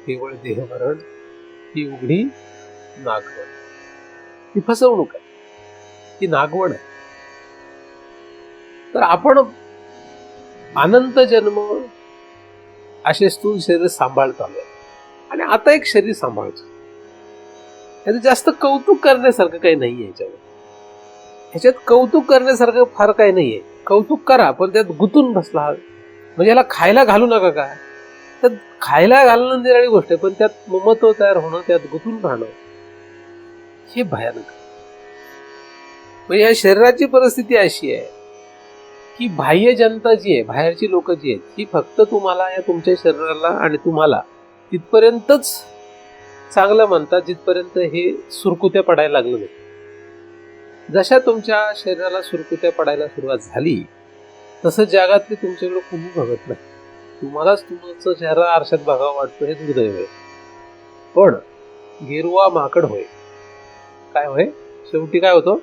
केवळ देहभरण ही उघडी नागवण, ही फसवणूक आहे, ही नागवण आहे. तर आपण अनंत जन्म असे स्थूल शरीर सांभाळतो आणि आता एक शरीर सांभाळतो. याचं जास्त कौतुक करण्यासारखं काही नाहीये. ह्याच्यात कौतुक करण्यासारखं फार काही नाहीये. कौतुक करा पण त्यात गुंतून बसला म्हणजे याला खायला घालू नका. काय तर खायला घालणं निराळी गोष्ट आहे, पण त्यात ममत्व तयार होणं, त्यात गुंतून राहणं हे भयानक. म्हणजे या शरीराची परिस्थिती अशी आहे की बाह्य जनता जी आहे, बाहेरची लोक जी आहेत, ही फक्त तुम्हाला या तुमच्या शरीराला आणि तुम्हाला तिथपर्यंतच चांगलं म्हणतात जिथपर्यंत हे सुरकुत्या पडायला लागलं नाही. जशा तुमच्या शरीराला सुरकुत्या पडायला सुरुवात झाली तसं जगातले तुमच्याकडे कुणी बघत नाही. तुम्हालाच तुमचं चेहरा आरशात बघावं वाटतं, हे दुर्दैव आहे. पण गेरुवा माकड होय, काय होय शेवटी काय होतं.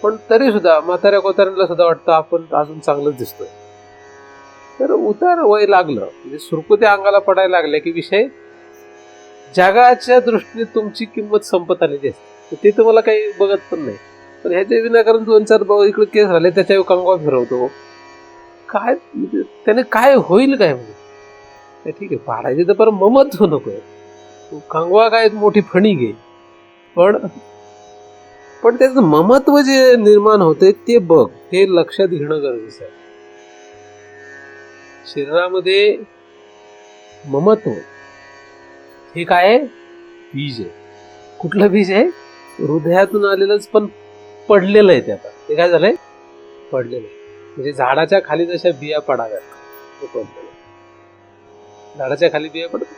पण तरी सुद्धा म्हाताऱ्या कोताऱ्यांना सुद्धा वाटतं आपण अजून चांगलंच दिसतोय. तर उतार वय लागलं म्हणजे सुरकुत्या अंगाला पडायला लागल्या की विषय जगाच्या दृष्टीने तुमची किंमत संपत आलेली असते. ते तुम्हाला काही बघत पण नाही. पण ह्याच्या विनाकारण 2-4 इकडे केस झाले त्याच्या कंगवा फिरवतो. काय त्याने काय होईल काय म्हणजे ठीक आहे पाडायचे तर पण ममत्व नकोय. कंगवा काय मोठी फणी घे, पण त्याचं ममत्व जे निर्माण होते ते बघ, हे लक्षात घेणं गरजेचं आहे. शरीरामध्ये ममत्व हे काय आहे? बीज आहे. कुठलं बीज आहे? हृदयातून आलेलंच, पण पडलेलं आहे. ते आता ते काय झालंय? पडलेलं आहे. म्हणजे झाडाच्या खाली जशा बिया पडाव्यात, ते पडलेलं. झाडाच्या खाली बिया पडतात.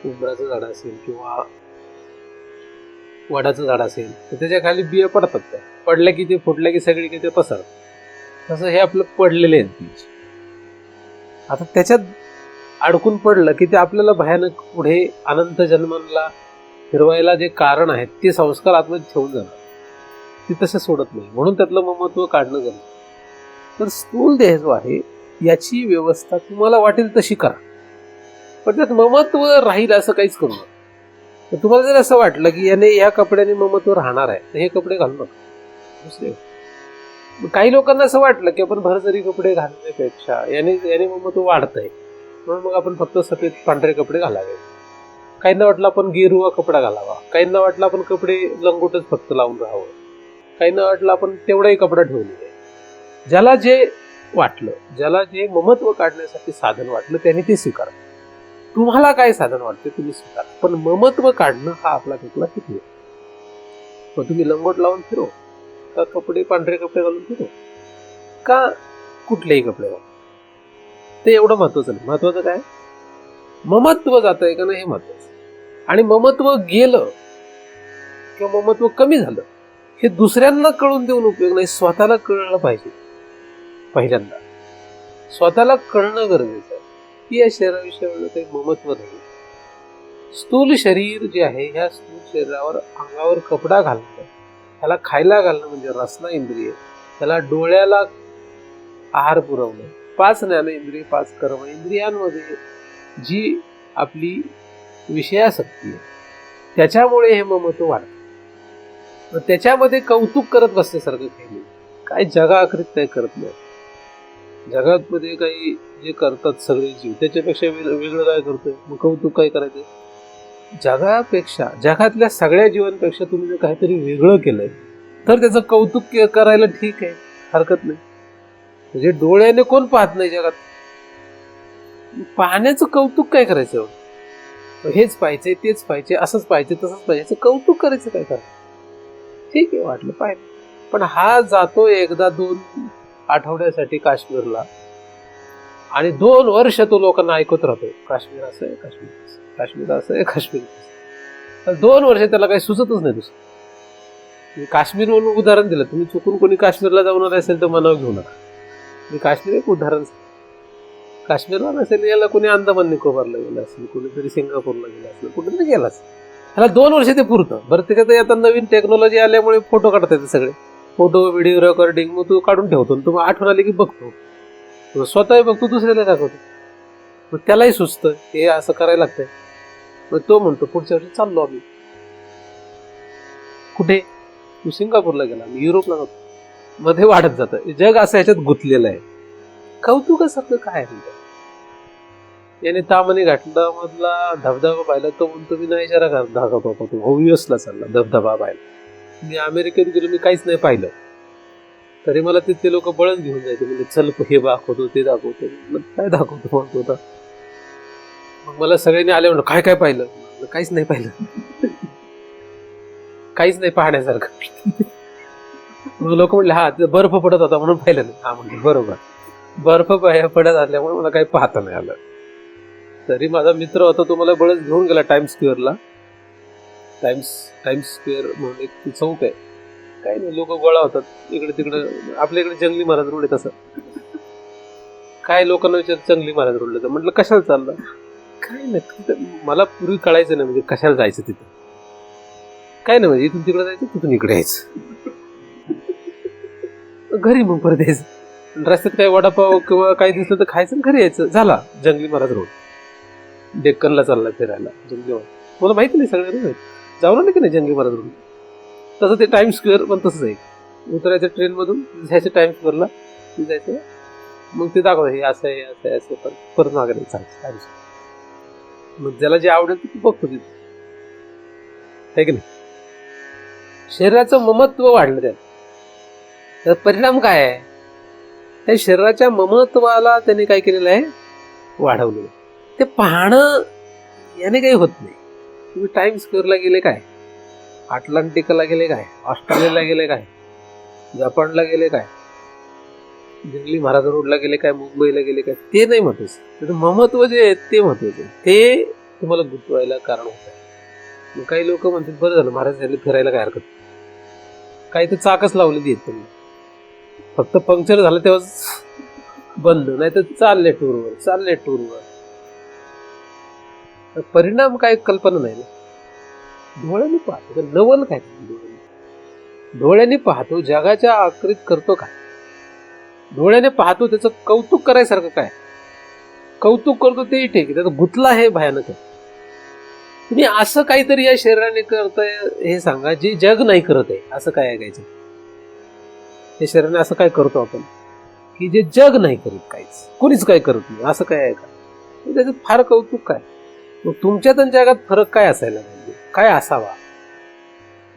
उंबराचं झाड असेल किंवा वडाचं झाड असेल तर त्याच्या खाली बिया पडतात. त्या पडल्या की ते फुटल्या की सगळी की ते पसरतात. तसं हे आपलं पडलेले आहेत बीज. आता त्याच्यात अडकून पडलं की ते आपल्याला भयानक पुढे अनंत जन्मांना फिरवायला जे कारण आहेत ते संस्कार आतमध्ये ठेवून जाणार. ते तसं सोडत नाही. म्हणून त्यातलं ममत्व काढणं गरजेचं. तर स्थूल देह जो आहे याची व्यवस्था तुम्हाला वाटेल तशी करा, पण त्यात ममत्व राहील असं काहीच करू नका. तर तुम्हाला जर असं वाटलं की याने या कपड्याने ममत्व राहणार आहे तर हे कपडे घालू नका. दुसरे काही लोकांना असं वाटलं की आपण भरजरी कपडे घालण्यापेक्षा याने ममत्व वाढतंय, म्हणून मग आपण फक्त सफेद पांढरे कपडे घालावे. काहींना वाटलं आपण गेरुवा कपडा घालावा, काहींना वाटलं आपण कपडे लंगोटच फक्त लावून राहावं, काहींना वाटलं आपण तेवढाही कपडा ठेवलेला आहे. ज्याला जे वाटलं, ज्याला जे ममत्व काढण्यासाठी साधन वाटलं त्याने ते स्वीकारा. तुम्हाला काय साधन वाटते तुम्ही स्वीकारा, पण ममत्व काढणं हा आपला तिथला किती आहे. मग तुम्ही लंगोट लावून फिरो का कपडे पांढरे कपडे घालून फिरो का कुठलेही कपडे घालून, ते एवढं महत्वाचं नाही. महत्वाचं काय? ममत्व जातंय का नाही हे महत्वाचं. आणि ममत्व गेलं किंवा ममत्व कमी झालं हे दुसऱ्यांना कळून देऊन उपयोग नाही. स्वतःला कळलं पाहिजे. पहिल्यांदा स्वतःला कळणं गरजेचं आहे की या शरीराविषयी काही ममत्व नाही. स्थूल शरीर जे आहे ह्या स्थूल शरीरावर अंगावर कपडा घालणं, त्याला खायला घालणं म्हणजे रसना इंद्रिय, त्याला डोळ्याला आहार पुरवणं, 5 ज्ञानेंद्रिय 5 कर्म इंद्रियांमध्ये जी आपली विषयासक्ती आहे त्याच्यामुळे हे ममत्व वाढतं. त्याच्यामध्ये कौतुक करत बसण्यासारखं काही नाही. काय जगाकरित काही करत नाही. जगामध्ये काही जे करतात सगळे जीव त्याच्यापेक्षा वेगळं काय करतोय, मग कौतुक काय करायचं? जगापेक्षा, जगातल्या सगळ्या जीवांपेक्षा तुम्ही जर काहीतरी वेगळं केलंय तर त्याचं कौतुक करायला ठीक आहे, हरकत नाही. म्हणजे डोळ्याने कोण पाहत नाही जगात, पाहण्याचं कौतुक काय करायचं? हेच पाहिजे, तेच पाहिजे, असंच पाहिजे, तसंच पाहिजे, कौतुक करायचं काय करायचं? ठीक आहे, वाटलं पाहिजे. पण हा जातो एकदा 2 आठवड्यासाठी काश्मीरला आणि 2 वर्ष तो लोकांना ऐकत राहतो, काश्मीर असं आहे, काश्मीर असं, काश्मीर असं आहे, काश्मीर असं. 2 वर्ष त्याला काही सुचतच नाही दुसरं. मी काश्मीर म्हणून उदाहरण दिलं. तुम्ही चुकून कोणी काश्मीरला जाऊन आले असेल तर मनावर घेऊ नका. मी काश्मीर एक उदाहरण. काश्मीरला नसेल याला कोणी अंदमान निकोबारला गेलं असेल, कोणीतरी सिंगापूरला गेलं असेल, कुठेतरी गेला असेल. ह्याला 2 वर्ष ते पुरतं. बरं, त्याच्यात आता नवीन टेक्नॉलॉजी आल्यामुळे फोटो काढता येते सगळे. फोटो, व्हिडिओ रेकॉर्डिंग मग तू काढून ठेवतो. तू आठवण आली की बघतो, स्वतःही बघतो, दुसऱ्याला दाखवतो. मग त्यालाही सुचतं हे असं करायला लागतंय. मग तो म्हणतो पुढच्या वर्षी चाललो आम्ही. कुठे? तू सिंगापूरला गेला, मी युरोपला जातो. मध्ये वाढत जातं. जग असं ह्याच्यात गुंतलेलं आहे. कौतुकासारखं काय आहे? याने तामणी घाटला मधला धबधबा पाहिला तो म्हणतो मी नाही जरा दाखवतो बाबा, तू US ला चालला धबधबा पाहिला. मी अमेरिकेत गेलो, मी काहीच नाही पाहिलं, तरी मला तिथले लोक बळच घेऊन जायचे. म्हणजे चल हे दाखवतो, ते दाखवतो. काय दाखवतो म्हणतो होता. मग मला सगळ्यांनी आले म्हणून काय काय पाहिलं? काहीच नाही पाहिलं. काहीच नाही पाहण्यासारखं. मग लोक म्हणले हा बर्फ पडत होता म्हणून पाहिलं नाही. हा म्हणजे बरोबर, बर्फ पडत असल्यामुळे मला काही पाहता नाही आलं. तरी माझा मित्र होता, तो मला बळच घेऊन गेला टाइम्स स्क्वेअरला. टाइम्स स्क्वेअर म्हणून एक चौक आहे. काही नाही, लोक गोळा होतात इकडे तिकडे. आपल्या इकडे जंगली महाराज रोड आहे तसं. काय लोकांना विचार जंगली महाराज रोडला तर म्हटलं कशाला चाललं? काय नाही, मला पूर्वी कळायचं नाही म्हणजे कशाला जायचं तिथं. काय नाही म्हणजे इथून तिकडे जायचं, तिथून इकडे यायचं, घरी मग परत यायचं. रस्त्यात काही वडापाव किंवा काही दिसलं तर खायचं, घरी यायचं. झाला जंगली महाराज रोड. डेक्कनला चालला फिरायला जंगली महाराज. मला माहिती नाही, सगळ्यांना जाऊ ना की नाही जंगली महाराज रोड. तसं ते टाइम्स स्क्वेअर पण तसंच आहे. उतरायचं ट्रेनमधून, जायचं टाइम्स स्क्वेअरला, जायचं, मग ते दाखवतं हे असं आहे, असं आहे, असं परत मागे चालतं. मग ज्याला जे आवडेल ते बघतो तिथे, आहे की नाही? शरीराचं ममत्व वाढलं त्यात परिणाम काय आहे? त्या शरीराच्या ममत्वाला त्याने काय केलेलं आहे? वाढवलेलं. ते पाहणं याने काही होत नाही. तुम्ही टाइम स्क्वेअरला गेले काय, अटलांटिकला गेले काय, ऑस्ट्रेलियाला गेले काय, जपानला गेले काय, जंगली महाराज रोडला गेले काय, मुंबईला गेले काय, ते नाही महत्वाचं. त्याचं ममत्व जे आहे ते महत्वाचं. ते तुम्हाला गुंतवायला कारण होत आहे. मग काही लोक म्हणतात बरं झालं महाराज झाले, फिरायला काय हरकत, काही तर चाकच लावलेली आहेत त्यांनी, फक्त पंक्चर झालं तेव्हाच बंद, नाही तर चालले टूरवर. परिणाम काय कल्पना नाही ना. डोळ्यांनी पाहतो नवल काय, डोळ्यांनी पाहतो जगाच्या आकृतीत करतो काय, डोळ्याने पाहतो त्याचं कौतुक करायसारखं काय, कौतुक करतो ते ठीक आहे, त्याचा गुतला हे भयानक आहे. तुम्ही असं काहीतरी या शरीराने करताय हे सांगा जे जग नाही करत आहे. असं काय ऐकायचं? हे शरीराने असं काय करतो आपण की जे जग नाही करीत, काहीच कोणीच काय करत नाही, असं काय ऐका. त्याच्यात फार कौतुक काय? मग तुमच्यात आणि जगात फरक काय असायला पाहिजे, काय असावा?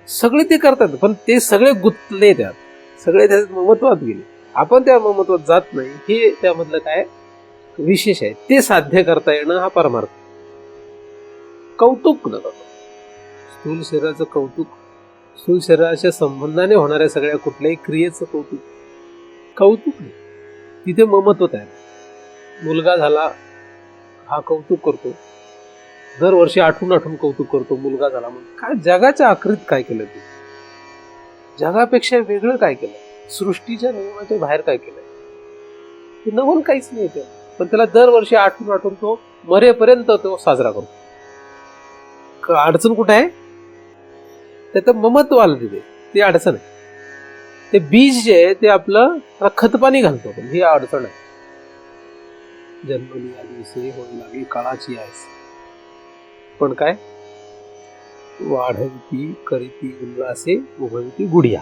सगळे ते करतात पण ते सगळे गुंतले त्यात, सगळे त्याच्यात ममत्वात गेले. आपण त्या ममत्वात जात नाही, हे त्यामधलं काय विशेष आहे. ते साध्य करता येणं हा परमार्थ. कौतुक नका, स्थूल शरीराचं कौतुक, स्थूल शरीराच्या संबंधाने होणाऱ्या सगळ्या कुठल्याही क्रियेचं कौतुक नाही. तिथे ममत्व आहे. मुलगा झाला हा कौतुक करतो, दरवर्षी आठवून कौतुक करतो. मुलगा झाला म्हणून काय जगाच्या आकृतीत काय केलं, ते जगापेक्षा वेगळं काय केलं, सृष्टीच्या नियमाच्या बाहेर काय केलंय, ते नवल काहीच नाही ते. पण त्याला दरवर्षी आठवून तो मरेपर्यंत तो साजरा करतो. अडचण कुठे आहे? त्याचं ममत्व आलं तिथे, ती अडचण आहे. ते बीज जे आहे ते आपलं खतपाणी घालतो आपण, ही अडचण आहे. जन्मली आलीसे होई लागी काळाची आहेस, पण काय वाढवती करीती उल्हासे उभवती गुडिया,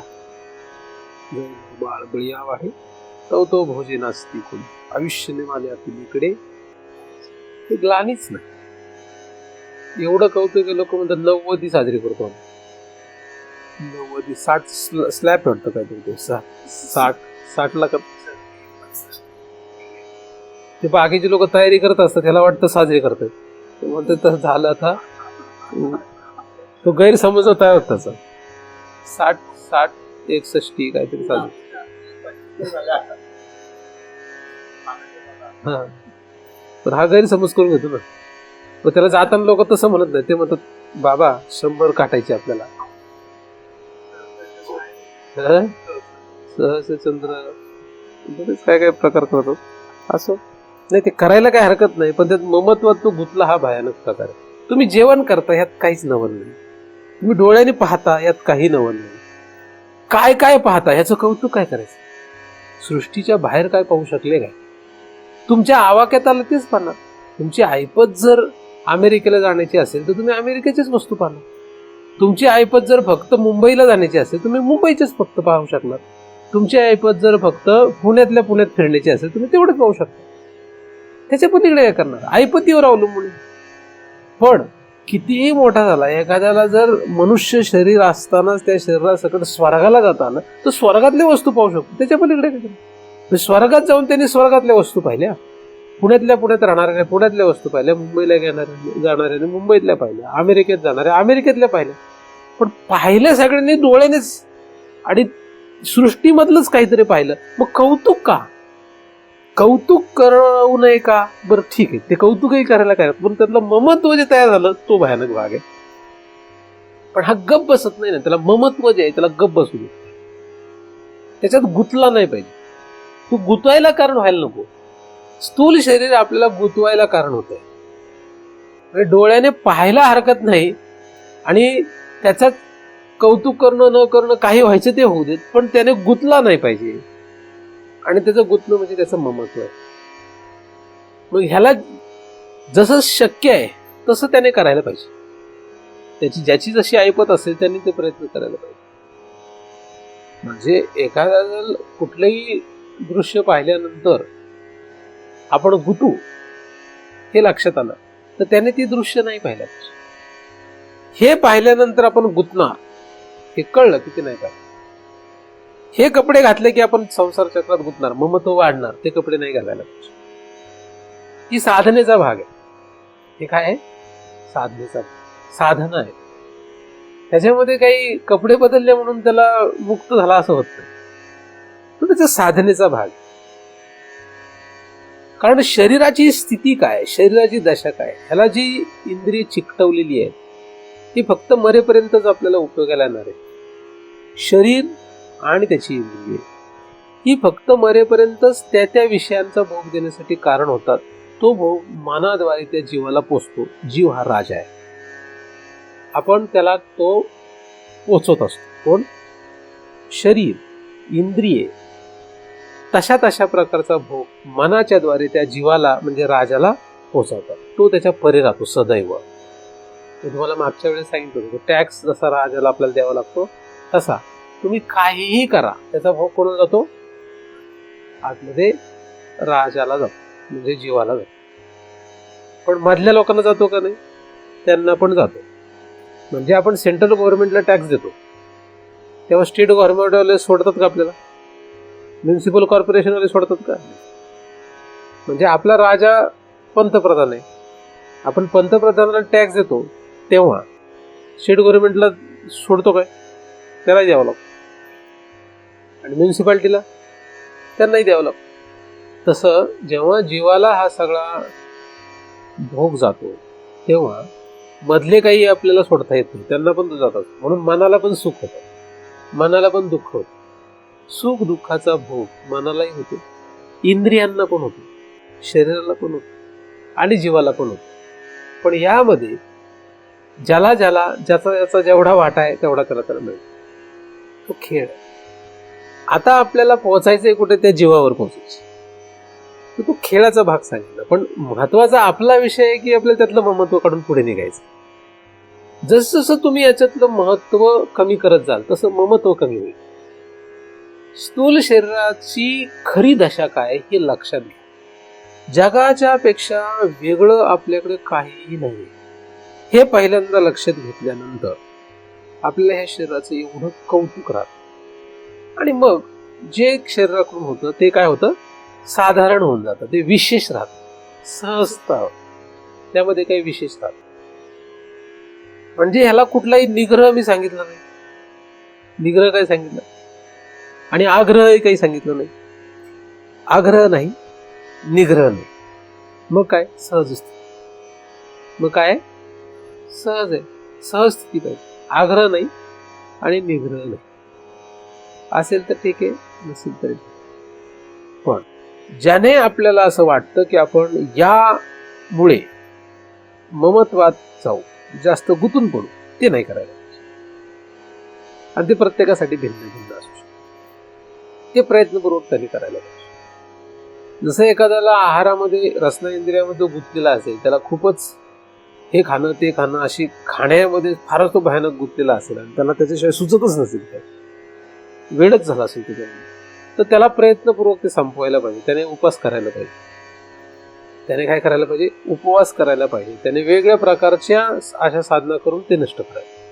बाळ बळिया वाढे तो भोजे नाचती कोणी, आयुष्यने माने आपलीकडे ते ग्लानीच नाही. एवढं कौतुक लोक म्हणतात 90 साजरी करतो आम्ही. 90 60 स्लॅब वाटतं काय ते 60ला ते बाकीचे लोक तयारी करत असतात, त्याला वाटतं साजरी करतात. ते म्हणतात तसं झालं आता, तो गैरसमज तयार होत त्याचा. 60 61 काहीतरी साजरी. हा पण हा गैरसमज करून घेतो ना. पण त्याला जाताना लोक तसं म्हणत नाही, ते म्हणतात बाबा 100 काटायचे आपल्याला. सहस्रचंद्र काय प्रकार करतो असं नाही, ते करायला काही हरकत नाही, पण त्यात ममत्वात तो गुंतला हा भयानक प्रकार आहे. तुम्ही जेवण करता यात काहीच नवल नाही, तुम्ही डोळ्याने पाहता यात काही नवल नाही. काय काय पाहता ह्याचं कौतुक काय करायचं? सृष्टीच्या बाहेर काय पाहू शकले काय? तुमच्या आवाक्यात आलं तेच पाहणार. तुमची ऐपत जर अमेरिकेला जाण्याची असेल तर तुम्ही अमेरिकेच्याच वस्तू पाहणार. तुमची ऐपत जर फक्त मुंबईला जाण्याची असेल तुम्ही मुंबईचेच फक्त पाहू शकणार. तुमची ऐपत जर फक्त पुण्यातल्या पुण्यात फिरण्याची असेल तुम्ही तेवढंच पाहू शकता. त्याच्या पलीकडे काय करणार? ऐपतीवर अवलंबून. पण कितीही मोठा झाला, एखाद्याला जर मनुष्य शरीर असतानाच त्या शरीरासकट स्वर्गाला जाता आलं तर स्वर्गातल्या वस्तू पाहू शकतो. त्याच्या पलीकडे काय करणार? स्वर्गात जाऊन त्यांनी स्वर्गातल्या वस्तू पाहिल्या, पुण्यातल्या पुण्यात राहणाऱ्या पुण्यातल्या वस्तू पाहिल्या, मुंबईला जाणाऱ्याने मुंबईतल्या पाहिल्या, अमेरिकेत जाणाऱ्या अमेरिकेतल्या पाहिल्या. पण पाहिल्या सगळ्यांनी डोळ्यानेच आणि सृष्टीमधलंच काहीतरी पाहिलं. मग कौतुक का? कौतुक करू नये का? बरं ठीक आहे, ते कौतुकही करायला काय, पण त्यातलं ममत्व जे तयार झालं तो भयानक भाग आहे. पण हा गप बसत नाही ना, त्याला ममत्व जे आहे त्याला गप बसू दे, त्याच्यात गुंतला नाही पाहिजे. तू गुंतवायला कारण व्हायला नको. स्थूल शरीर आपल्याला गुंतवायला कारण होत आहे. डोळ्याने पाहायला हरकत नाही आणि त्याच्यात कौतुक करणं न करणं काही व्हायचं ते होऊ देत, पण त्याने गुंतला नाही पाहिजे. आणि त्याचं गुंतणं म्हणजे त्याचं ममत्व आहे. मग ह्याला जसं शक्य आहे तसं त्याने करायला पाहिजे. त्याची ज्याची जशी ऐपत असेल त्यांनी ते प्रयत्न करायला पाहिजे. म्हणजे एखाद्या कुठलंही दृश्य पाहिल्यानंतर आपण गुंतू हे लक्षात आलं तर त्याने ती दृश्य नाही पाहिलं पाहिजे. हे पाहिल्यानंतर आपण गुंतणार, हे कळलं की ते नाही पाहिजे. हे कपडे घातले की आपण संसार चक्रात गुंतणार, ममत्व वाढणार, ते कपडे नाही घालायला पाहिजे. ही साधनेचा भाग आहे. हे काय आहे? साधनेचा साधना आहे. त्याच्यामध्ये काही कपडे बदलले म्हणून त्याला मुक्त झाला असं होत नाही, तो त्याचा साधनेचा भाग. कारण शरीराची स्थिती काय, शरीराची दशा काय, ह्याला जी इंद्रिय चिकटवलेली आहे ती फक्त मरेपर्यंतच आपल्याला उपयोगाला येणार आहे. शरीर आणि त्याची इंद्रिय ही फक्त मरेपर्यंतच त्या त्या विषयांचा भोग देण्यासाठी कारण होतात. तो भोग मनाद्वारे त्या जीवाला पोचतो. जीव हा राजा आहे, आपण त्याला तो पोचवत असतो. कोण? शरीर, इंद्रिये, तशा तशा प्रकारचा भोग मनाच्या द्वारे त्या जीवाला म्हणजे राजाला पोचवतात. तो त्याच्या परे राहतो सदैव. मी तुम्हाला मागच्या वेळेस सांगितलं होतं, टॅक्स जसा राजाला आपल्याला द्यावा लागतो तसा तुम्ही काहीही करा त्याचा भोग कोणाला जातो? आतमध्ये राजाला जातो, म्हणजे जीवाला जातो. पण मधल्या लोकांना जातो का नाही? त्यांना पण जातो. म्हणजे आपण सेंट्रल गव्हर्नमेंटला टॅक्स देतो तेव्हा स्टेट गव्हर्नमेंटवाले सोडतात का आपल्याला? म्युन्सिपल कॉर्पोरेशनवाले सोडतात का? म्हणजे आपला राजा पंतप्रधान आहे, आपण पंतप्रधानाला टॅक्स देतो तेव्हा स्टेट गव्हर्नमेंटला सोडतो काय? त्याला द्यावं लागतं. आणि म्युन्सिपाल्टीला त्यांनाही द्यावं लागतं. तसं जेव्हा जीवाला हा सगळा भोग जातो तेव्हा मधले काही आपल्याला सोडता येत नाही, त्यांना पण तो जातात. म्हणून मनाला पण सुख होतं, मनाला पण दुःख होतं. सुख दुःखाचा भोग मनालाही होतो, इंद्रियांना पण होतो, शरीराला पण होतो आणि जीवाला पण होतो. पण यामध्ये ज्याला ज्याला ज्याचा जेवढा वाटा आहे तेवढा त्याला मिळतो. तो खेळ. आता आपल्याला पोहोचायचंय कुठे? त्या जीवावर पोहोचायचं. तो खेळाचा भाग सांगितला. पण महत्वाचा आपला विषय आहे की आपल्याला त्यातलं महत्व काढून पुढे निघायचं. जसं जसं तुम्ही याच्यातलं महत्व कमी करत जाल तसं ममत्व कमी होईल. स्थूल शरीराची खरी दशा काय हे लक्षात घ्या. जगाच्या पेक्षा वेगळं आपल्याकडे काहीही नाही. हे पहिल्यांदा लक्षात घेतल्यानंतर आपल्याला ह्या शरीराचं एवढं कौतुक राहतं. आणि मग जे शरीराकडून होतं ते काय होतं? साधारण होऊन जातं, ते विशेष राहतं, सहजता, त्यामध्ये काही विशेष राहतं. म्हणजे ह्याला कुठलाही निग्रह मी सांगितलं नाही. निग्रह काय सांगितलं? आणि आग्रहही काही सांगितलं नाही. आग्रह नाही, निग्रह नाही. मग काय? सहज स्थिती. मग काय? सहज आहे, सहज स्थिती पाहिजे. आग्रह नाही आणि निग्रह नाही. असेल तर ठीक आहे, नसेल तरी. पण ज्याने आपल्याला असं वाटतं की आपण यामुळे ममत्वात जाऊ, जास्त गुंतून पडू, ते नाही करायला पाहिजे. आणि ते प्रत्येकासाठी भिन्न भिन्न असू शकते. ते प्रयत्नपूर्वक त्यांनी करायला पाहिजे. जसं एखाद्याला आहारामध्ये रसना इंद्रियामध्ये गुंतलेला असेल, त्याला खूपच हे खाणं ते खाणं अशी खाण्यामध्ये फारच तो भयानक गुंतलेला असेल आणि त्याला त्याच्याशिवाय सुचतच नसेल, काय वेळच झाला असेल त्याच्यामध्ये, तर त्याला प्रयत्नपूर्वक ते संपवायला पाहिजे. त्याने उपवास करायला पाहिजे. त्याने काय करायला पाहिजे? उपवास करायला पाहिजे. त्याने वेगळ्या प्रकारच्या अशा साधना करून ते नष्ट करायला.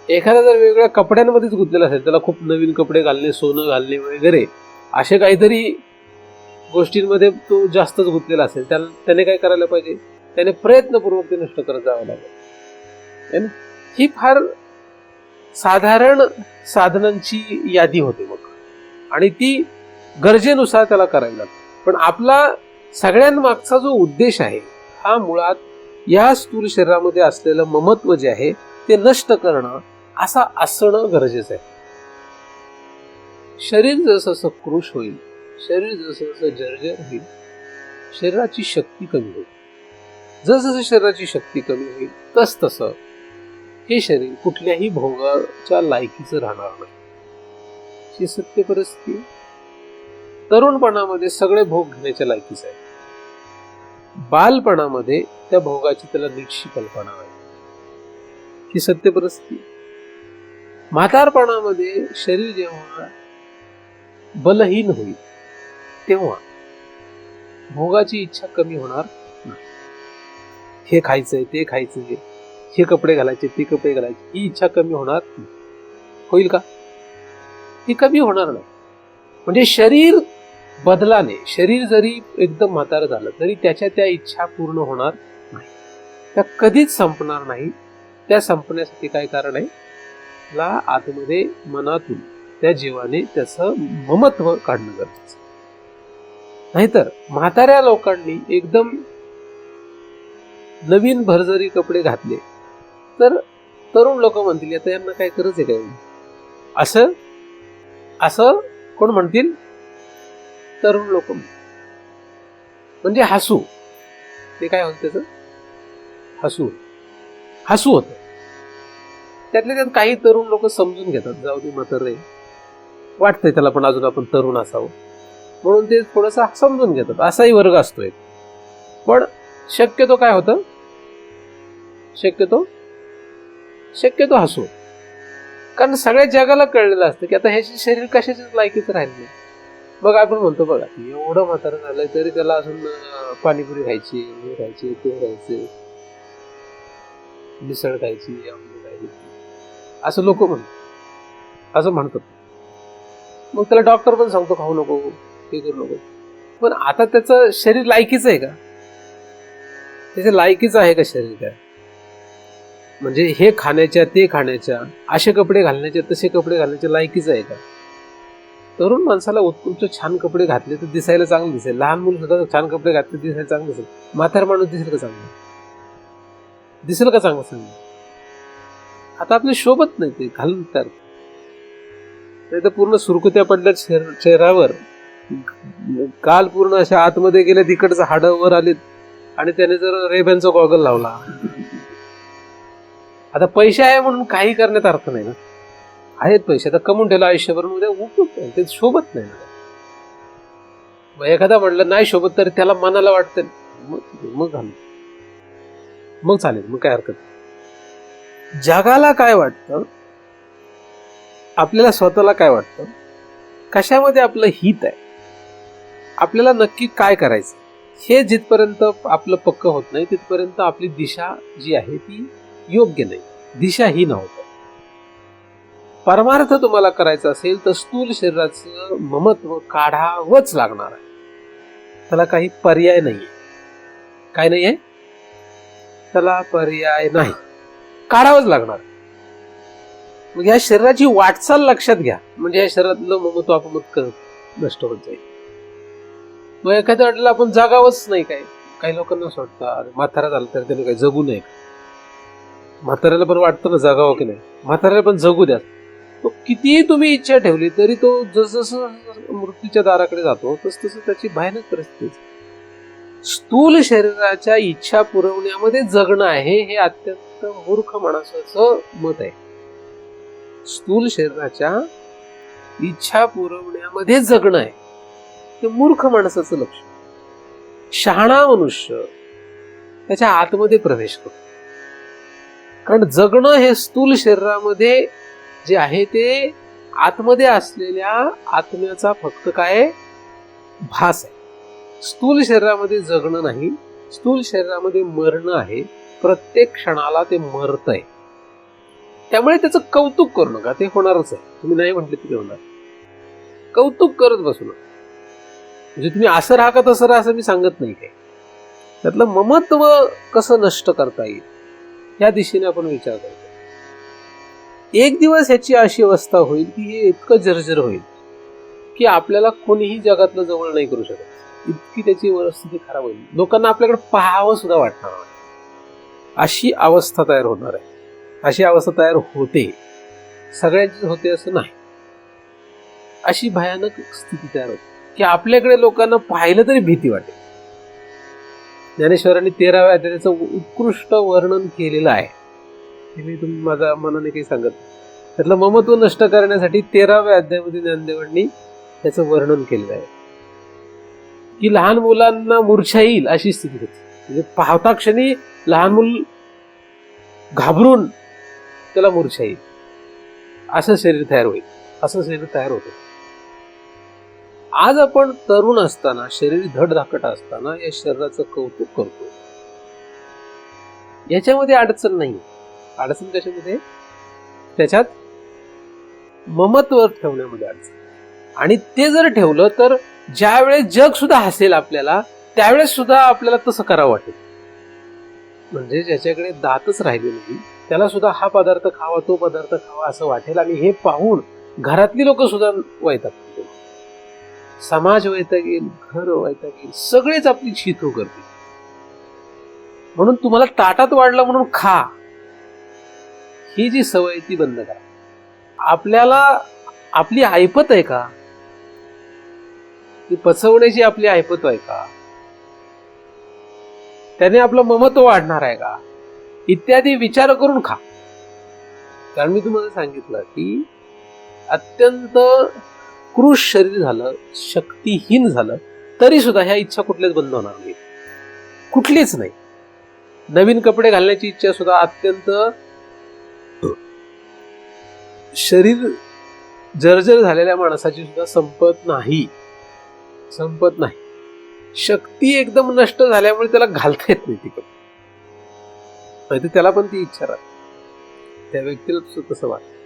एखादा जर वेगळ्या कपड्यांमध्येच गुंतलेला असेल, त्याला खूप नवीन कपडे घालणे, सोनं घालणे वगैरे असे काहीतरी गोष्टींमध्ये तो जास्तच गुंतलेला असेल, त्याने काय करायला पाहिजे? त्याने प्रयत्नपूर्वक ते नष्ट करत जावं लागेल. ही फार साधारण साधनांची यादी होते मग, आणि ती गरजेनुसार त्याला करायला लागते. पण आपला सगळ्यांमागचा जो उद्देश आहे हा मुळात या स्थूल शरीरामध्ये असलेलं ममत्व जे आहे ते नष्ट करणं असा असणं गरजेचं आहे. शरीर जसं जसं कृश होईल, शरीर जसं जसं जर्जर होईल, शरीराची शक्ती कमी होईल. जसं जसं शरीराची शक्ती कमी होईल तस तसं हे शरीर कुठल्याही भोगाच्या लायकीचं राहणार नाही. ही सत्य परिस्थिती. तरुणपणामध्ये सगळे भोग घेण्याच्या लायकीच आहे. बालपणामध्ये त्या भोगाची त्याला नीटशी कल्पना आहे. ही सत्य परिस्थिती. म्हातारपणामध्ये शरीर जेव्हा बलहीन होईल तेव्हा भोगाची इच्छा कमी होणार नाही. हे खायचंय, ते खायचंय, हे कपडे घालायचे, ते कपडे घालायचे, ही इच्छा कमी होणार नाही. होईल का? ती कमी होणार नाही. म्हणजे शरीर बदलाने, शरीर जरी एकदम म्हातारं झालं तरी त्याच्या त्या इच्छा पूर्ण होणार नाही, त्या कधीच संपणार नाही. त्या संपण्यासाठी काय कारण आहे? ला आतमध्ये मनातून त्या जीवाने त्याचं ममत्व काढणं गरजेचं. नाहीतर म्हाताऱ्या लोकांनी एकदम नवीन भरजरी कपडे घातले तर तरुण लोक म्हणतील आता यांना काय गरज आहे काय? असं असं कोण म्हणतील? तरुण लोक. म्हणजे हसू, ते काय होतं त्याचं? हसू होतं. त्यातल्या त्यात काही तरुण लोक समजून घेतात, जाऊ दे म्हातारे, वाटतंय त्याला पण अजून आपण तरुण असावं म्हणून ते थोडंसं समजून घेतात. असाही वर्ग असतो एक. पण शक्यतो काय होतं? शक्यतो हसू. कारण सगळ्या जगाला कळलेलं असतं की आता ह्याचे शरीर कशाच्याच लायकीच राहिले नाही. मग आपण म्हणतो बघा एवढं म्हातारं झालंय तरी त्याला अजून पाणीपुरी खायची, हे खायचे, ते खायचे, मिसळ खायची, आमटी खायची, असं लोक असं म्हणतात. मग त्याला डॉक्टर पण सांगतो खाऊ नको, हे करू नको. पण आता त्याचं शरीर लायकीचं आहे का? त्याच्या लायकीचं आहे का शरीर? काय म्हणजे हे खाण्याच्या, ते खाण्याच्या, असे कपडे घालण्याच्या, तसे कपडे घालण्याच्या लायकीचं आहे का? तरुण माणसाला उत्कृष्ट छान कपडे घातले तर दिसायला चांगलं दिसेल. लहान मुलं सुद्धा छान कपडे घातले दिसायला चांगलं दिसेल. म्हातारा माणूस दिसेल का चांगलं? दिसेल का चांगलं? सांग. आता आपले शोभत नाही ते घालून तर. नाही तर पूर्ण सुरकुत्या पडल्या चेहऱ्यावर, काल पूर्ण अशा आतमध्ये गेले, तिकडचं हाडं वर आलेत आणि त्याने जर रेब्यांचा गॉगल लावला. आता पैसे आहे म्हणून काही करण्यात अर्थ नाही ना. आहेत पैसे, आता कमवून ठेवलं आयुष्यभर, उद्या उपयोग ते शोभत नाही ना. एखादा म्हणलं नाही शोभत तर त्याला मनाला वाटतं मग घालू, मग चालेल, मग काय हरकत. जगाला काय वाटतं, आपल्याला स्वतःला काय वाटतं, कशामध्ये आपलं हित आहे, आपल्याला नक्की काय करायचं, हे जिथपर्यंत आपलं पक्क होत नाही तिथपर्यंत आपली दिशा जी आहे ती योग्य नाही, दिशाहीन होतं. परमार्थ तुम्हाला करायचा असेल तर स्थूल शरीराचं ममत्व काढावंच लागणार आहे. त्याला काही पर्याय नाहीये. काय नाहीये? त्याला पर्याय नाही, काढावंच लागणार. मग या शरीराची वाटचाल लक्षात घ्या, म्हणजे या शरीरातलं ममत्व आपोआप नष्ट होत जाईल. मग एखाद्या वाटलं आपण जगावंच नाही. काय काही लोकांना सोडतात, म्हातारा झाला तर त्याने काही जगू नये. म्हाताऱ्याला पण वाटतं ना जगावं की नाही, म्हाताऱ्याला पण जगू द्या. तो कितीही तुम्ही इच्छा ठेवली तरी तो जसं मृत्यूच्या दाराकडे जातो तसं त्याची भयानक परिस्थिती. स्थूल शरीराच्या इच्छा पुरवण्यामध्ये जगणं आहे हे अत्यंत मूर्ख माणसाचं मत आहे. स्थूल शरीराच्या इच्छा पुरवण्यामध्ये जगणं आहे ते मूर्ख माणसाचं लक्ष. शहाणा मनुष्य त्याच्या आतमध्ये प्रवेश करतो. कारण जगणं हे स्थूल शरीरामध्ये जे आहे ते आतमध्ये असलेल्या आत्म्याचा फक्त काय भास आहे. स्थूल शरीरामध्ये जगणं नाही, स्थूल शरीरामध्ये मरणं आहे. प्रत्येक क्षणाला ते मरत आहे. त्यामुळे त्याचं कौतुक करू नका, ते होणारच आहे. तुम्ही नाही म्हटले तरी होणार. कौतुक करत बसू नका. म्हणजे तुम्ही असं राहा का तसं राहा असं मी सांगत नाही. काय त्यातलं ममत्व कसं नष्ट करता येईल या दिशेने आपण विचार करतो. एक दिवस ह्याची अशी अवस्था होईल की हे इतकं जर्जर होईल की आपल्याला कोणीही जगातलं जवळ नाही करू शकत. इतकी त्याची परिस्थिती खराब होईल, लोकांना आपल्याकडे पाहावं सुद्धा वाटणार नाही. अशी अवस्था तयार होणार आहे. अशी अवस्था तयार होते, सगळ्यांचीच होते असं नाही. अशी भयानक स्थिती तयार होते की आपल्याकडे लोकांना पाहिलं तरी भीती वाटेल. ज्ञानेश्वरांनी 13व्या अध्यायाचं उत्कृष्ट वर्णन केलेलं आहे. हे मी तुम्ही माझ्या मनाने काही सांगत. त्यातलं ममत्व नष्ट करण्यासाठी 13व्या अध्यायामध्ये ज्ञानदेवांनी त्याचं वर्णन केलेलं आहे की लहान मुलांना मूर्छा येईल अशी स्थिती होती. म्हणजे पाहता क्षणी लहान मूल घाबरून त्याला मूर्छा येईल असं शरीर तयार होईल, असं शरीर तयार होतं. आज आपण तरुण असताना, शरीर धडधाकट असताना या शरीराचं कौतुक करतो. याच्यामध्ये अडचण नाही. अडचण कशामध्ये? त्याच्यात ममत्व ठेवण्यामध्ये अडचण. आणि ते जर ठेवलं तर ज्यावेळेस जग सुद्धा हसेल आपल्याला, त्यावेळेस सुद्धा आपल्याला तसं करावं वाटेल. म्हणजे ज्याच्याकडे दातच राहिले नाही त्याला सुद्धा हा पदार्थ खावा, तो पदार्थ खावा असं वाटेल. आणि हे पाहून घरातली लोक सुद्धा वैतागतील, समाज वैतागेल, घर वैतागेल, सगळेच आपली छिथू करतील. म्हणून तुम्हाला ताटात वाढलं म्हणून खा, ही जी सवय ती बंद करा. आपल्याला आपली ऐपत आहे का? ती पचवण्याची आपली ऐपत आहे का? त्याने आपलं ममत्व वाढणार आहे का? इत्यादी विचार करून खा. कारण मी तुम्हाला सांगितलं की अत्यंत कृश शरीर झालं, शक्तिहीन झालं, तरी सुद्धा ह्या इच्छा कुठल्याच बंद होणार नाही, कुठलीच नाही. नवीन कपडे घालण्याची इच्छा सुद्धा अत्यंत शरीर जर्जर झालेल्या माणसाची सुद्धा संपत नाही. शक्ती एकदम नष्ट झाल्यामुळे त्याला घालता येत नाही ती कपडे, नाही तर त्याला पण ती इच्छा राहते. त्या व्यक्तीला तसं वाटतं.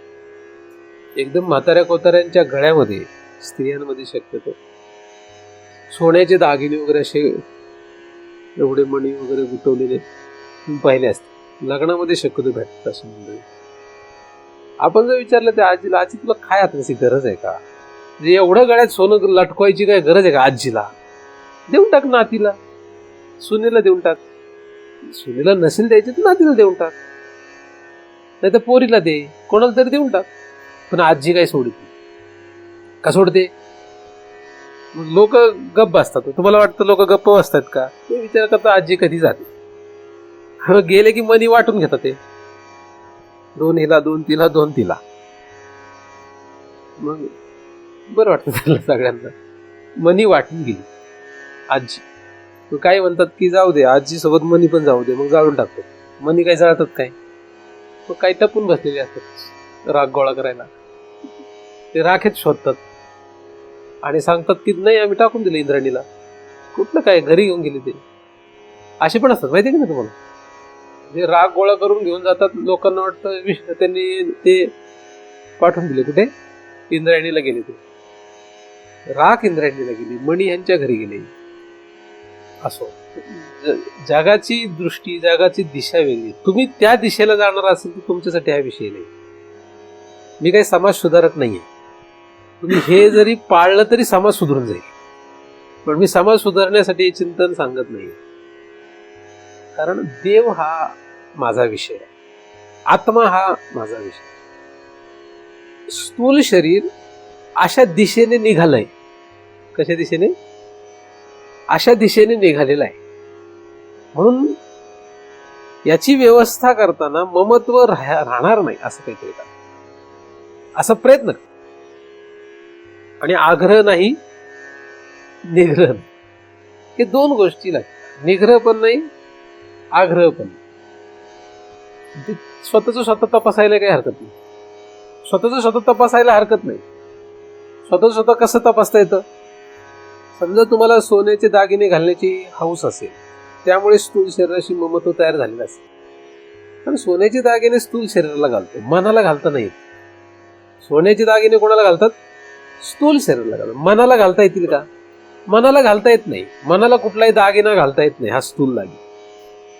एकदम म्हाताऱ्या कोताऱ्यांच्या गळ्यामध्ये, स्त्रियांमध्ये शक्यतो सोन्याचे दागिने वगैरे असे एवढे मणी वगैरे गुंतवलेले तुम्ही पाहिले असते. लग्नामध्ये शक्यतो भेटतात अशी मंडळी. आपण जर विचारलं त्या आजीला, आजी तुला काय आत्ताची गरज आहे का? म्हणजे एवढं गळ्यात सोनं लटकवायची काय गरज आहे का आजीला? देऊन टाक नातीला, सुनेला देऊन टाक. सुनेला नसेल द्यायचे तर नातीला देऊन टाक, नाही तर पोरीला दे, कोणाला तरी देऊन टाक. पण आजी काय सोडते का? सोडते? लोक गप्प बसतात. तुम्हाला वाटतं लोक गप्प बसतात का? ते विचार करता आजी कधी जाते. गेले की मनी वाटून घेतात ते, 2 हिला 2 तिला 2 तिला. मग बरं वाटतं त्याला सगळ्यांना. मनी वाटून गेली आजी. काय म्हणतात की जाऊ दे आजी सोबत मनी पण जाऊ दे, मग जाळून टाकतो. मनी काय जाळतात काय? मग काही टपून बसलेले असतात राख गोळा करायला. ते राखेत शोधतात आणि सांगतात की नाही आम्ही टाकून दिले इंद्राणीला. कुठलं काय, घरी घेऊन गेले ते. असे पण असतात माहिती आहे की नाही तुम्हाला? जे राख गोळा करून घेऊन जातात, लोकांना वाटतं त्यांनी ते पाठवून दिले. कुठे? इंद्रायणीला गेले. ते राख इंद्रायणीला गेली, मणी यांच्या घरी गेले. असो, जगाची दृष्टी, जगाची दिशा वेगळी. तुम्ही त्या दिशेला जाणार असेल तर तुमच्यासाठी हा विषय नाही. मी काही समाज सुधारक नाहीये. तुम्ही हे जरी पाळलं तरी समाज सुधरून जाईल, पण मी समाज सुधारण्यासाठी चिंतन सांगत नाही. कारण देव हा माझा विषय आहे, आत्मा हा माझा विषय. स्थूल शरीर अशा दिशेने निघालंय. कशा दिशेने? अशा दिशेने निघालेला आहे. म्हणून याची व्यवस्था करताना ममत्व राहणार नाही असं काहीतरी करा, असा प्रयत्न कर. आणि आग्रह नाही, निग्रह नाही. हे 2 गोष्टी लागतात. निग्रह पण नाही, आग्रह पण नाही. स्वतःच तपासायला काही हरकत नाही. स्वतःच तपासायला हरकत नाही. स्वतः कसं तपासता येतं? समजा तुम्हाला सोन्याचे दागिने घालण्याची हौस असेल, त्यामुळे स्थूल शरीराशी ममत्व तयार झालेलं असेल. पण सोन्याचे दागिने स्थूल शरीराला घालतो, मनाला घालता नाही येत. सोन्याचे दागिने कोणाला घालतात? स्थूल शरीराला घालतात. मनाला घालता येतील का? मनाला घालता येत नाही. मनाला कुठलाही दागिना घालता येत नाही, हा स्थूल दागिना.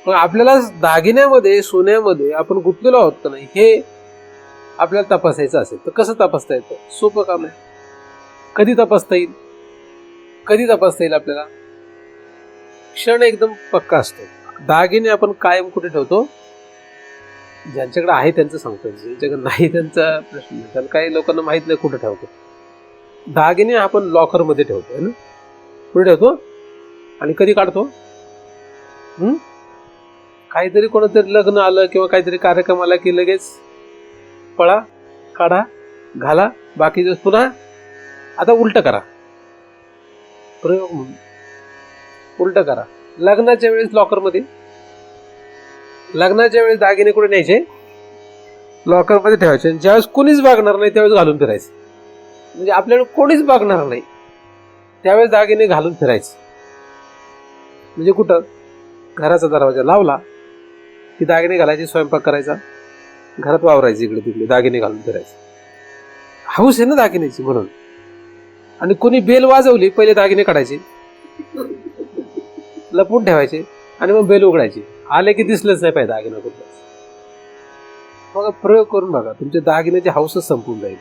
पण आपल्याला दागिन्यामध्ये, सोन्यामध्ये आपण गुंतलेलो आहोत का नाही हे आपल्याला तपासायचं असेल तर कसं तपासता येतं? सोपं काम आहे. कधी तपासता येईल? कधी तपासता येईल आपल्याला? क्षण एकदम पक्का असतो. दागिने आपण कायम कुठे ठेवतो? ज्यांच्याकडे आहे त्यांचं सांगतो, ज्यांच्याकडे नाही त्यांचा प्रश्न नाही. कारण काही लोकांना माहित नाही कुठे ठेवतो. दागिने आपण लॉकरमध्ये ठेवतो ना. कुठे ठेवतो आणि कधी काढतो? काहीतरी कोणतरी लग्न आलं किंवा काहीतरी कार्यक्रम आला की लगेच पळा, काढा, घाला. बाकी दिवस पुन्हा आता उलट करा. प्रयोग म्हणून उलट करा. लग्नाच्या वेळेस लॉकरमध्ये, लग्नाच्या वेळेस दागिने कुठे न्यायचे? लॉकरमध्ये ठेवायचे. ज्यावेळेस कोणीच बघणार नाही त्यावेळेस घालून फिरायचं. म्हणजे आपल्याला कोणीच बघणार नाही त्यावेळेस दागिने घालून फिरायचे. म्हणजे कुठं? घराचा दरवाजा लावला, की दागिने घालायचे, स्वयंपाक करायचा, घरात वावरायचे, इकडे तिकडे दागिने घालून फिरायचे. हौस आहे ना दागिन्याची म्हणून. आणि कोणी बेल वाजवली, पहिले दागिने काढायचे, लपून ठेवायचे आणि मग बेल उघडायचे. आले की दिसलंच नाही पाहिजे दागिना कुठलाच. बघा, प्रयोग करून बघा, तुमच्या दागिन्याची हौसच संपून जाईल.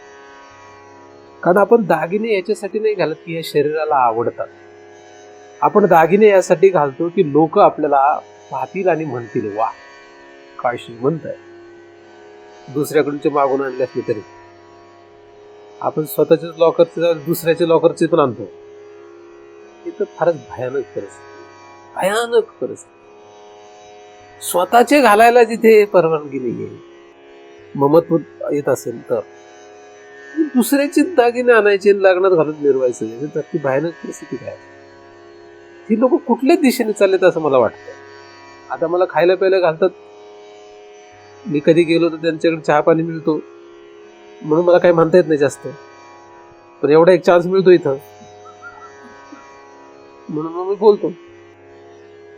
कारण आपण दागिने याच्यासाठी नाही घालत की हे शरीराला आवडतात. आपण दागिने यासाठी घालतो की लोक आपल्याला पाहतील आणि म्हणतील, वा काय श्रीमंत आहे. दुसऱ्याकडूनचे मागून आणले असले तरी आपण स्वतःच्याच लॉकरचे, दुसऱ्याच्या लॉकरचे पण आणतो. हे तर फारच भयानक परिस्थिती, भयानक परिस्थिती. स्वतःचे घालायला जिथे परवानगी नाहीये, ममत्व येत असेल तर दुसऱ्याचे दागिने आणायचे, लग्नात घालून मिरवायचं, ती भयानक परिस्थिती काय. ही लोक कुठल्याच दिशेने चाललेत असं मला वाटतं. आता मला खायला प्यायला घालतात, मी कधी गेलो तर त्यांच्याकडे चहा पाणी मिळतो म्हणून मला काही म्हणता येत नाही जास्त, पण एवढा एक चान्स मिळतो इथं म्हणून मग मी बोलतो.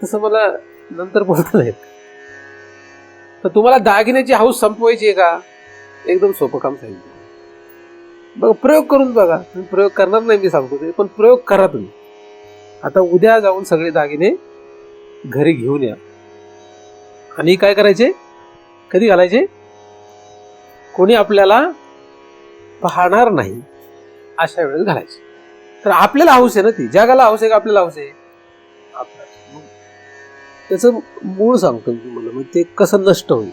तसं मला नंतर बोलता नाही. तर तुम्हाला दागिन्याची हौस संपवायची आहे का? एकदम सोपं काम सांगितलं. बघा, प्रयोग करून बघा. तुम्ही प्रयोग करणार नाही मी सांगतो ते, पण प्रयोग करा तुम्ही. आता उद्या जाऊन सगळे दागिने घरी घेऊन या आणि काय करायचे, कधी घालायचे, कोणी आपल्याला पाहणार नाही अशा वेळेस घालायचे. तर आपल्याला हौस आहे ना ती, जगाला हौस आहे का आपल्याला हौस आहे? आपल्याला. त्याचं मूळ सांगतो मी तुम्हाला, मग ते कसं नष्ट होईल.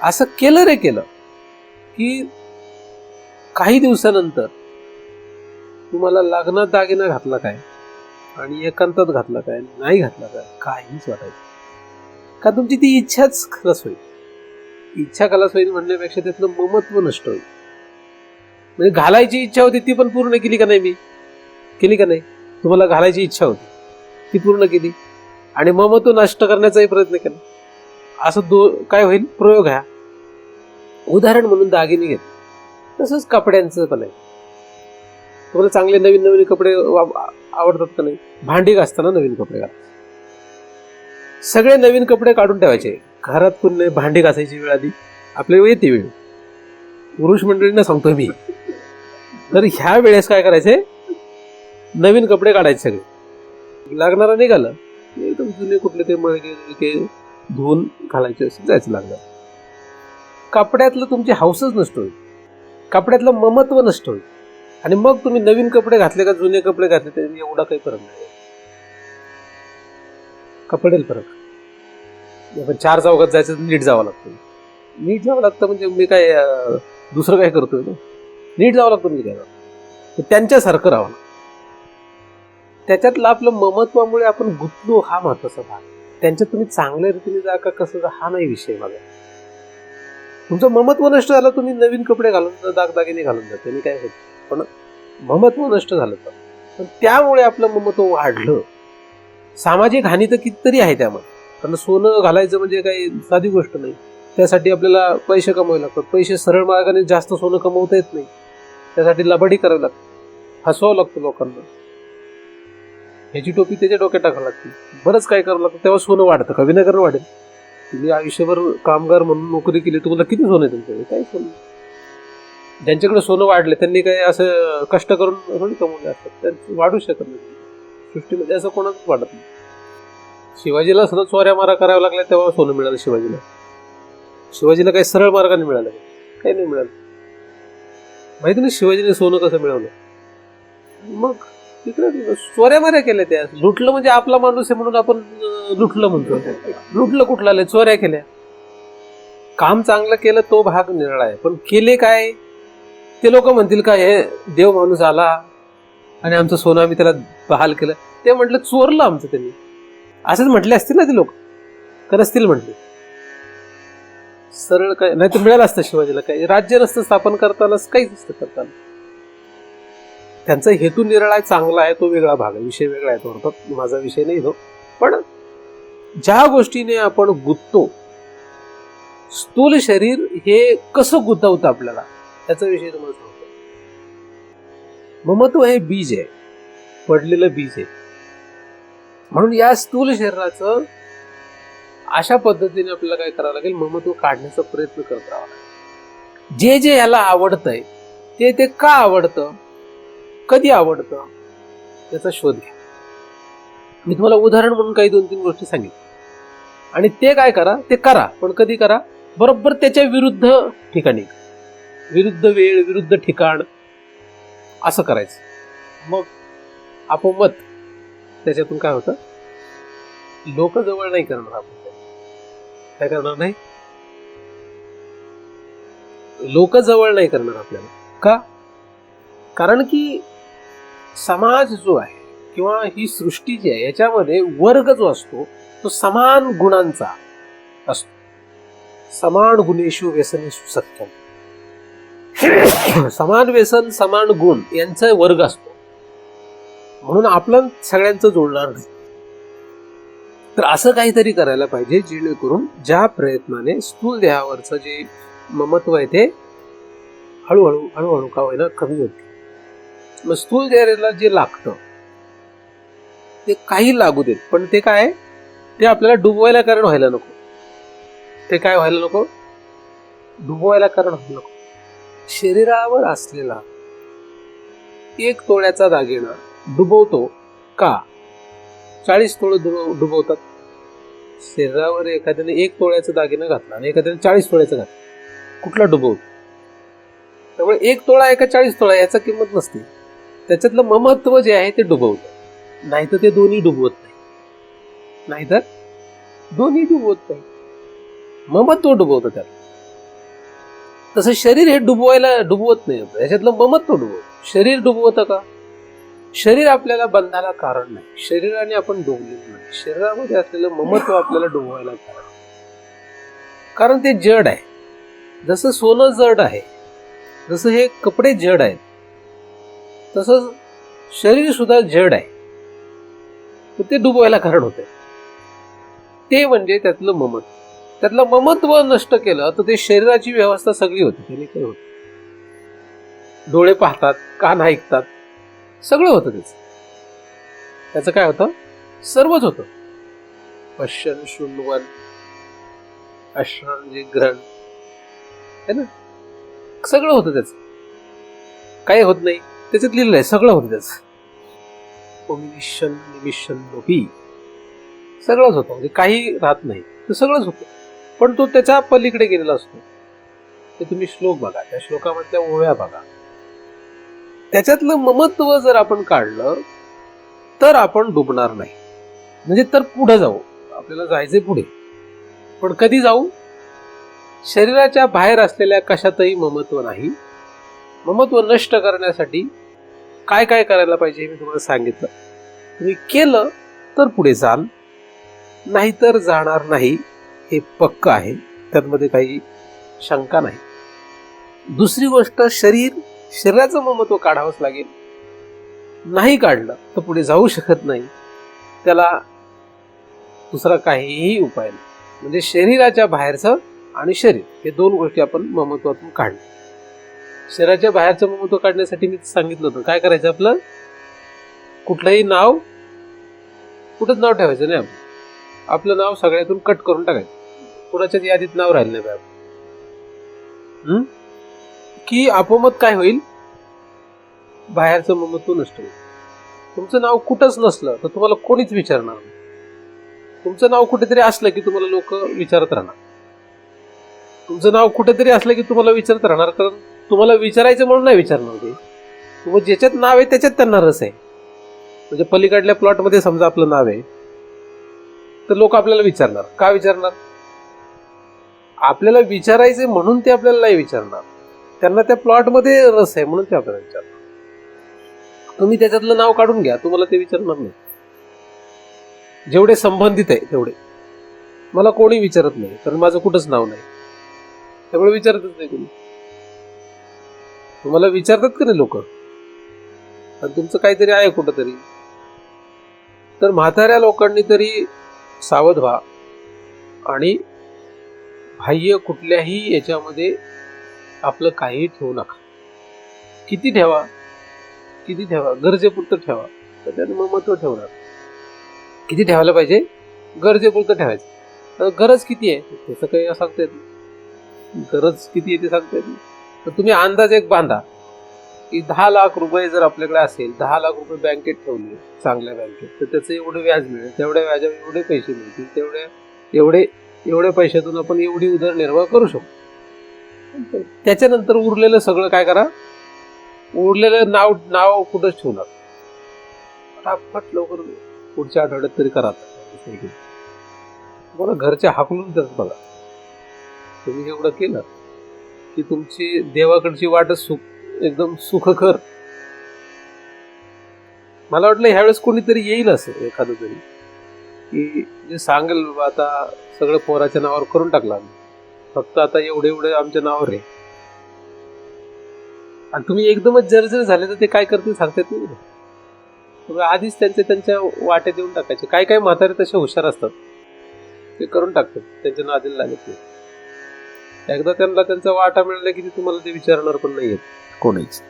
असं केलं रे केलं की काही दिवसानंतर तुम्हाला लग्नात दागिना घातला काय आणि एकांतात घातला काय, नाही घातला काय, काहीच वाटायचं का. तुमची ती इच्छाच खलास होईल. इच्छा खलास होईल म्हणण्यापेक्षा त्यातलं ममत्व नष्ट होईल. म्हणजे घालायची इच्छा होती ती पण पूर्ण केली का नाही, मी केली का नाही. तुम्हाला घालायची इच्छा होती ती पूर्ण केली आणि ममत्व नष्ट करण्याचाही प्रयत्न केला. असं काय होईल, प्रयोग ह्या. उदाहरण म्हणून दागिने घेत, तसंच कपड्यांचं पण आहे. तुम्हाला चांगले नवीन नवीन कपडे आवडतात का नाही. भांडी घासताना नवीन कपडे घालायचे, सगळे नवीन कपडे काढून ठेवायचे घरात. कोण भांडी घासायची वेळ आधी आपल्याला येते वेळ, पुरुष मंडळींना सांगतोय मी. तर ह्या वेळेस काय करायचे, नवीन कपडे काढायचे सगळे. लागणारा निघालं एकदम जुने कुठले ते मळके धुवून घालायचे, असं जायचं लागणार. कपड्यातलं तुमची हौसच नष्ट होईल, कपड्यातलं ममत्व नष्ट होईल. आणि मग तुम्ही नवीन कपडे घातले का जुने कपडे घातले त्याच्यात एवढा काही फरक नाही. कपडेल फरक. आपण 4 चौघात जायचं, नीट जावं लागतं. नीट जावं लागतं म्हणजे मी काय दुसरं काय करतोय ना, नीट जावं लागतं. मी काय त्यांच्यासारखं राहावं. त्याच्यातलं आपलं ममत्वामुळे आपण गुंतलो, हा महत्वाचा भाग. त्यांच्यात तुम्ही चांगल्या रीतीने जा का कसं जा, हा नाही विषय माझा. तुमचं ममत्व नष्ट झालं, तुम्ही नवीन कपडे घालून दागदागिने घालून जा, त्यांनी काय होत. पण ममत्व नष्ट झालं तर, पण त्यामुळे आपलं ममत्व वाढलं. सामाजिक हानी तर कितीतरी आहे त्यामध्ये. कारण सोनं घालायचं म्हणजे काही साधी गोष्ट नाही. त्यासाठी आपल्याला पैसे कमवावे लागतात. पैसे सरळ मार्गाने जास्त सोनं कमवता येत नाही. त्यासाठी लबाडी करावी लागते, हसवावं लागतं लोकांना. ह्याची टोपी त्याच्या डोक्यात टाकावं लागते, बरंच काय करावं लागतं. तेव्हा सोनं वाढतं का विनाकारण वाढेल. तुम्ही आयुष्यभर कामगार म्हणून नोकरी केली, तुम्हाला किती सोनं आहे तुमच्याकडे? काही सोनं. ज्यांच्याकडे सोनं वाढले त्यांनी काही असं कष्ट करून थोडी कमवले असतात, त्यांचं वाढू शकत नाही. सृष्टीमध्ये असं कोणाच वाढत नाही. शिवाजीला सुद्धा चोऱ्या मारा कराव्या लागल्या तेव्हा सोनं मिळालं शिवाजीला. शिवाजीला काही सरळ मार्गाने मिळालं काही नाही मिळालं. माहिती नाही शिवाजीने सोनं कसं मिळवलं. मग तिकडे चोऱ्या माऱ्या केल्या, त्या लुटलं म्हणजे आपला माणूस आहे म्हणून आपण लुटलं म्हणतो. लुटलं कुठलं आलं, चोऱ्या केल्या. काम चांगलं केलं तो भाग निराळा आहे, पण केले काय ते लोक म्हणतील का, हे देव माणूस आला आणि आमचं सोनं आम्ही त्याला बहाल केलं. ते म्हटलं चोरलं आमचं त्यांनी, असंच म्हटले असतील ना ते लोक, का नसतील म्हटले. सरळ काय नाही तर मिळालं असतं शिवाजीला. काही राज्य नसतं स्थापन करताना, काहीच नसतं करताना. त्यांचा हेतू निराळा आहे, चांगला आहे, तो वेगळा भाग आहे, विषय वेगळा आहे. तो अर्थात माझा विषय नाही तो. पण ज्या गोष्टीने आपण गुंततो, स्थूल शरीर हे कसं गुंतवतं आपल्याला, त्याचा विषय तुम्हाला सांगतो. ममत्व हे बीज आहे, पडलेलं बीज आहे. म्हणून या स्थूल शरीराचं अशा पद्धतीने आपल्याला काय करावं लागेल, ममत्व काढण्याचा प्रयत्न करत राहावा लागेल. जे जे याला आवडतंय ते का आवडतं, कधी आवडतं, त्याचा शोध घ्या. मी तुम्हाला उदाहरण म्हणून काही 2-3 गोष्टी सांगितल्या आणि ते काय करा, ते करा, पण कधी करा, बरोबर त्याच्या विरुद्ध ठिकाणी, विरुद्ध वेळ, विरुद्ध ठिकाण असं करायचं. मग आपोआप त्याच्यातून काय होतं, लोक जवळ नाही करणार. आपण काय करणार नाही, लोक जवळ नाही करणार आपल्याला. का? कारण की समाज जो आहे किंवा ही सृष्टी जी आहे याच्यामध्ये वर्ग जो असतो तो समान गुणांचा असतो. समान गुणेषु व्यसनेषु सत्यम. समान व्यसन समान गुण यांचा वर्ग असतो, म्हणून आपलं सगळ्यांचं जोडणार नाही. तर असं काहीतरी करायला पाहिजे जेणेकरून ज्या प्रयत्नाने स्थूल देहावरचं जे ममत्व आहे ते हळूहळू हळूहळू का होईना कमी होते. मग स्थूल देहाला जे लागतं ते काही लागू देत, पण ते काय, ते आपल्याला डुबवायला कारण व्हायला नको. ते काय व्हायला नको, डुबवायला कारण व्हायला नको. शरीरावर असलेला 1 तोळ्याचा दागिना डुबवतो का? 40 तोळे डुबवतात. शरीरावर एखाद्याने 1 तोळ्याचा दागिना घातला आणि एखाद्याने 40 तोळ्याचा घातला, कुठला डुबवतो? त्यामुळे 1 तोळा आहे का 40 तोळा याचा किंमत नसते, त्याच्यातलं ममत्व जे आहे ते डुबवतं. नाहीतर ते दोन्ही डुबवत नाही, नाहीतर दोन्ही डुबवत नाही, ममत्व डुबवतं त्याला. तसं शरीर हे डुबवत नाही, याच्यातलं ममत्व डुबवतं. शरीर डुबवतं का? शरीर आपल्याला बंधाला कारण नाही, शरीराने आपण डुबलेलं नाही. शरीरामध्ये असलेलं ममत्व आपल्याला डुबवायला कारण ते जड आहे. जसं सोनं जड आहे, जसं हे कपडे जड आहेत, तसं शरीर सुद्धा जड आहे. ते डुबवायला कारण होते. ते म्हणजे त्यातलं ममत्व. त्यातलं ममत्व नष्ट केलं तर ते शरीराची व्यवस्था सगळी होती. त्याने काय होतं, डोळे पाहतात, कान ऐकतात, सगळं होतं त्याचं काय होतं, सर्वच होतं. पश्यन शृण्वन अश्रन जिघ्रन है ना, सगळं होतं त्याचं. काही होत नाही त्याच्यात लिहिलं आहे, सगळं होतं त्याचं. ओमिनिशन निमिशन लोपी सगळंच होतं, म्हणजे काही राहत नाही, ते सगळंच होतं. पण तो त्याच्या पलीकडे गेलेला असतो. ते तुम्ही श्लोक बघा, त्या श्लोकामधल्या ओव्या बघा. त्याच्यातलं ममत्व जर आपण काढलं तर आपण डुबणार नाही. म्हणजे तर पुढे जाऊ, आपल्याला जायचंय पुढे, पण कधी जाऊ? शरीराच्या बाहेर असलेल्या कशातही ममत्व नाही. ममत्व नष्ट करण्यासाठी काय काय करायला पाहिजे मी तुम्हाला सांगितलं. तुम्ही केलं तर पुढे जाल, नाहीतर जाणार नाही, हे पक्क आहे, त्यामध्ये काही शंका नाही. दुसरी गोष्ट, शरीराचं ममत्व काढावंच लागेल. नाही काढलं तर पुढे जाऊ शकत नाही, त्याला दुसरा काहीही उपाय नाही. म्हणजे शरीराच्या बाहेरचं आणि शरीर हे 2 गोष्टी आपण ममत्वातून काढल्या. शरीराच्या बाहेरचं ममत्व काढण्यासाठी मी सांगितलं होतं काय करायचं, आपलं कुठलंही नाव, कुठंच नाव ठेवायचं नाही. आपलं नाव सगळ्यातून कट करून टाकायचं, कुणाच्याच यादीत नाव राहिलं नाही पाहिजे. की आपोमत काय होईल, बाहेरचं ममत्व नष्ट होईल. तुमचं नाव कुठंच नसलं तर तुम्हाला कोणीच विचारणार नाही. तुमचं नाव कुठेतरी असलं की तुम्हाला लोक विचारत राहणार. तुमचं नाव कुठेतरी असलं की तुम्हाला विचारत राहणार, कारण तुम्हाला विचारायचं म्हणून नाही विचारणार ते. तुम्हाला ज्याच्यात नाव आहे त्याच्यात त्यांना रस आहे. म्हणजे पलीकडल्या प्लॉटमध्ये समजा आपलं नाव आहे तर लोक आपल्याला विचारणार. का विचारणार? आपल्याला विचारायचे म्हणून ते आपल्याला नाही विचारणार, त्यांना त्या प्लॉटमध्ये रस आहे म्हणून ते आपल्याला विचारणार. तुम्ही त्याच्यातलं नाव काढून घ्या, तुम्हाला ते विचारणार नाही. जेवढे संबंधित आहे तेवढे मला कोणी विचारत नाही, कारण माझं कुठंच नाव नाही, त्यामुळे विचारतच नाही कोणी. तुम्हाला विचारतात का नाही लोक, आणि तुमचं काहीतरी आहे कुठंतरी, तर म्हाताऱ्या लोकांनी तरी सावध व्हा आणि बाह्य कुठल्याही याच्यामध्ये आपलं काही ठेवू नका. किती ठेवा, गरजेपुरतं ठेवा, तर त्यात ममत्व ठेवणार. किती ठेवायला पाहिजे? गरजेपुरतं ठेवायचं. गरज किती आहे त्याचं काही सांगता येत नाही. गरज किती आहे ते सांगता येत नाही. तर तुम्ही अंदाज एक बांधा की 10 लाख रुपये जर आपल्याकडे असेल, 10 लाख रुपये बँकेत ठेवले चांगल्या बँकेत, तर त्याचं एवढं व्याज मिळेल, तेवढ्या व्याजावर एवढे पैसे मिळतील, एवढ्या पैशातून आपण एवढी उदरनिर्वाह करू शकतो. त्याच्यानंतर उरलेलं सगळं काय करा, उरलेलं नाव कुठंच ठेवू नका. फटाफट लवकर पुढच्या आठवड्यात तरी करा. तुम्हाला घरच्या हाकलून देतात बघा. तुम्ही एवढं केलं की तुमची देवाकडची वाटच एकदम सुखकर. मला वाटलं ह्यावेळेस कोणीतरी येईल असं एखादं तरी की जे सांगेल बाबा आता सगळं पोराच्या नावावर करून टाकलं आम्ही, फक्त आता एवढे आमच्या नावावर आहे. आणि तुम्ही एकदमच जर झाले तर ते काय करतील सांगता येत नाही. तुम्ही आधीच त्यांच्या वाटे देऊन टाकायचे. काय म्हातारे तसे हुशार असतात, ते करून टाकतात, त्यांच्या नादीला लागत नाही. एकदा त्यांना त्यांचा वाटा मिळाला की तुम्हाला ते विचारणार पण नाही येत कोणीच.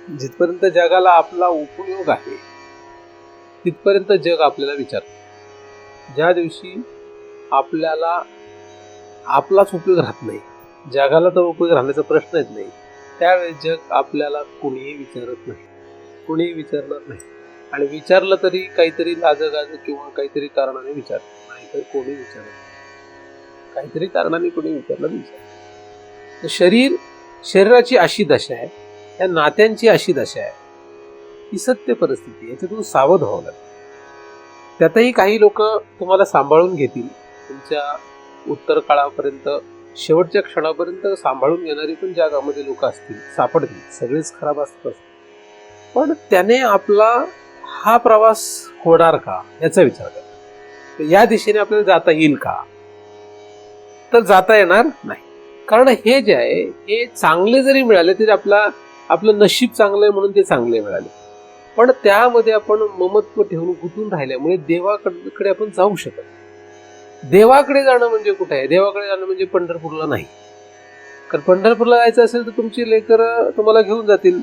जिथपर्यंत जगाला आपला उपयोग आहे तिथपर्यंत जग आपल्याला विचारतं. ज्या दिवशी आपल्याला आपलाच उपयोग राहत नाही, जगाला तर उपयोग राहण्याचा प्रश्न येत नाही, त्यावेळेस जग आपल्याला कोणीही विचारत नाही, कोणीही विचारणार नाही. आणि विचारलं तरी काहीतरी लाजगाज किंवा काहीतरी कारणाने विचारत नाही, तर कोणी विचारत नाही. काहीतरी कारणाने कोणी विचारलं नाही. शरीराची अशी दशा आहे, या नात्यांची अशी दशा आहे, ही सत्य परिस्थिती. याच्यातून सावध व्हावं लागतं. त्यातही काही लोक तुम्हाला सांभाळून घेतील, तुमच्या उत्तर काळापर्यंत, शेवटच्या क्षणापर्यंत सांभाळून घेणारी पण जगामध्ये लोक असतील, सापडतील. सगळेच खराब असतात, पण त्याने आपला हा प्रवास होणार का याचा विचार करा. या दिशेने आपल्याला जाता येईल का, तर जाता येणार नाही. कारण हे जे आहे हे चांगले जरी मिळाले तरी आपलं नशीब चांगलं आहे म्हणून ते चांगले मिळाले, पण त्यामध्ये आपण ममत्व ठेवून गुंतून राहिल्यामुळे देवाकडे आपण जाऊ शकत नाही. देवाकडे जाणं म्हणजे कुठे आहे, देवाकडे जाणं म्हणजे पंढरपूरला नाही. कारण पंढरपूरला जायचं असेल तर तुमची लेकर तुम्हाला घेऊन जातील,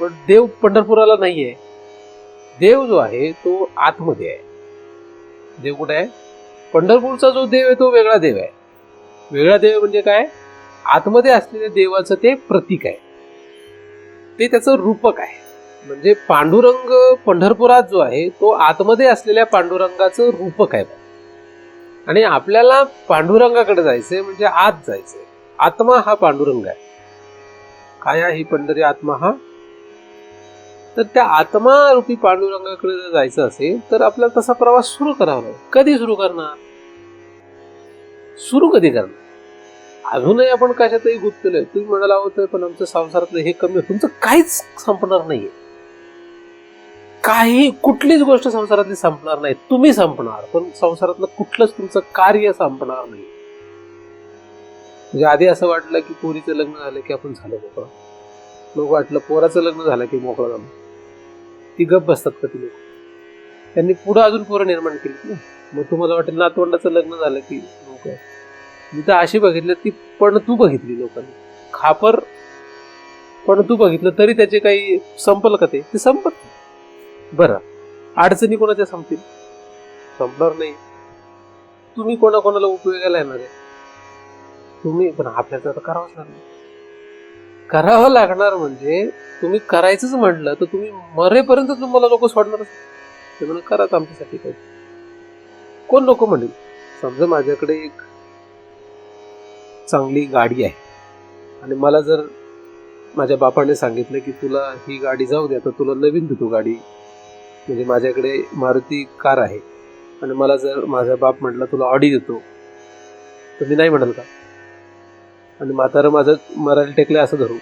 पण देव पंढरपुराला नाहीये. देव जो आहे तो आतमध्ये आहे. देव कुठे आहे? पंढरपूरचा जो देव आहे तो वेगळा देव आहे. वेगळा देव म्हणजे काय? आतमध्ये असलेल्या देवाचं ते प्रतीक आहे, ते त्याचं रूपक आहे. म्हणजे पांडुरंग पंढरपुरात जो आहे तो आतमध्ये असलेल्या पांडुरंगाचं रूपक आहे. आणि आपल्याला पांडुरंगाकडे जायचंय म्हणजे आत जायचंय. आत्मा हा पांडुरंग आहे. काय ही पंढरी आत्मा हा? तर त्या आत्मा रूपी पांडुरंगाकडे जर जायचं असेल तर आपल्याला तसा प्रवास सुरू करावा लागेल. कधी सुरू करणार? सुरू कधी करणार? अजूनही आपण कशातही गुंतलेलोय. तुम्ही म्हणाला होतं पण आमच्या संसारातलं हे कमी, तुमचं काहीच संपणार नाहीये. काही कुठलीच गोष्ट संसारातली संपणार नाही. तुम्ही संपणार, पण संसारातलं कुठलंच तुमचं कार्य संपणार नाही. म्हणजे आधी असं वाटलं की पोरीचं लग्न झालं की आपण झालं मोकळं, मग वाटलं पोराचं लग्न झालं की मोकळं झालं. ती गप बसतात का ती लोक? त्यांनी पुढे अजून पोरं निर्माण केली ना. मग तुम्हाला वाटेल नातवंडाचं लग्न झालं की मोकळं. मी तर अशी बघितलं ती पण तू बघितली लोकांनी, खापर पण तू बघितलं तरी त्याचे काही संपलं का? ते संपत नाही. बरं, अडचणी कोणाच्या संपतील? संपणार नाही. तुम्ही कोणाकोणाला उपयोगाला येणार आहे? तुम्ही, पण आपल्याला तर करावंच लागणार. करावं लागणार म्हणजे तुम्ही करायचंच म्हटलं तर तुम्ही मरेपर्यंत तुम्हाला लोक सोडणारच. ते म्हणून कराच आमच्यासाठी काही. कोण लोक म्हणेल? समजा माझ्याकडे एक चांगली गाडी आहे आणि मला जर माझ्या बापाने सांगितलं की तुला ही गाडी जाऊ दे, तर तुला नवीन देतो गाडी. म्हणजे माझ्याकडे मारुती कार आहे आणि मला जर माझा बाप म्हटला तुला ऑडी देतो, तर मी नाही म्हणाल का? आणि म्हातारं माझं मरायला टेकले असं धरू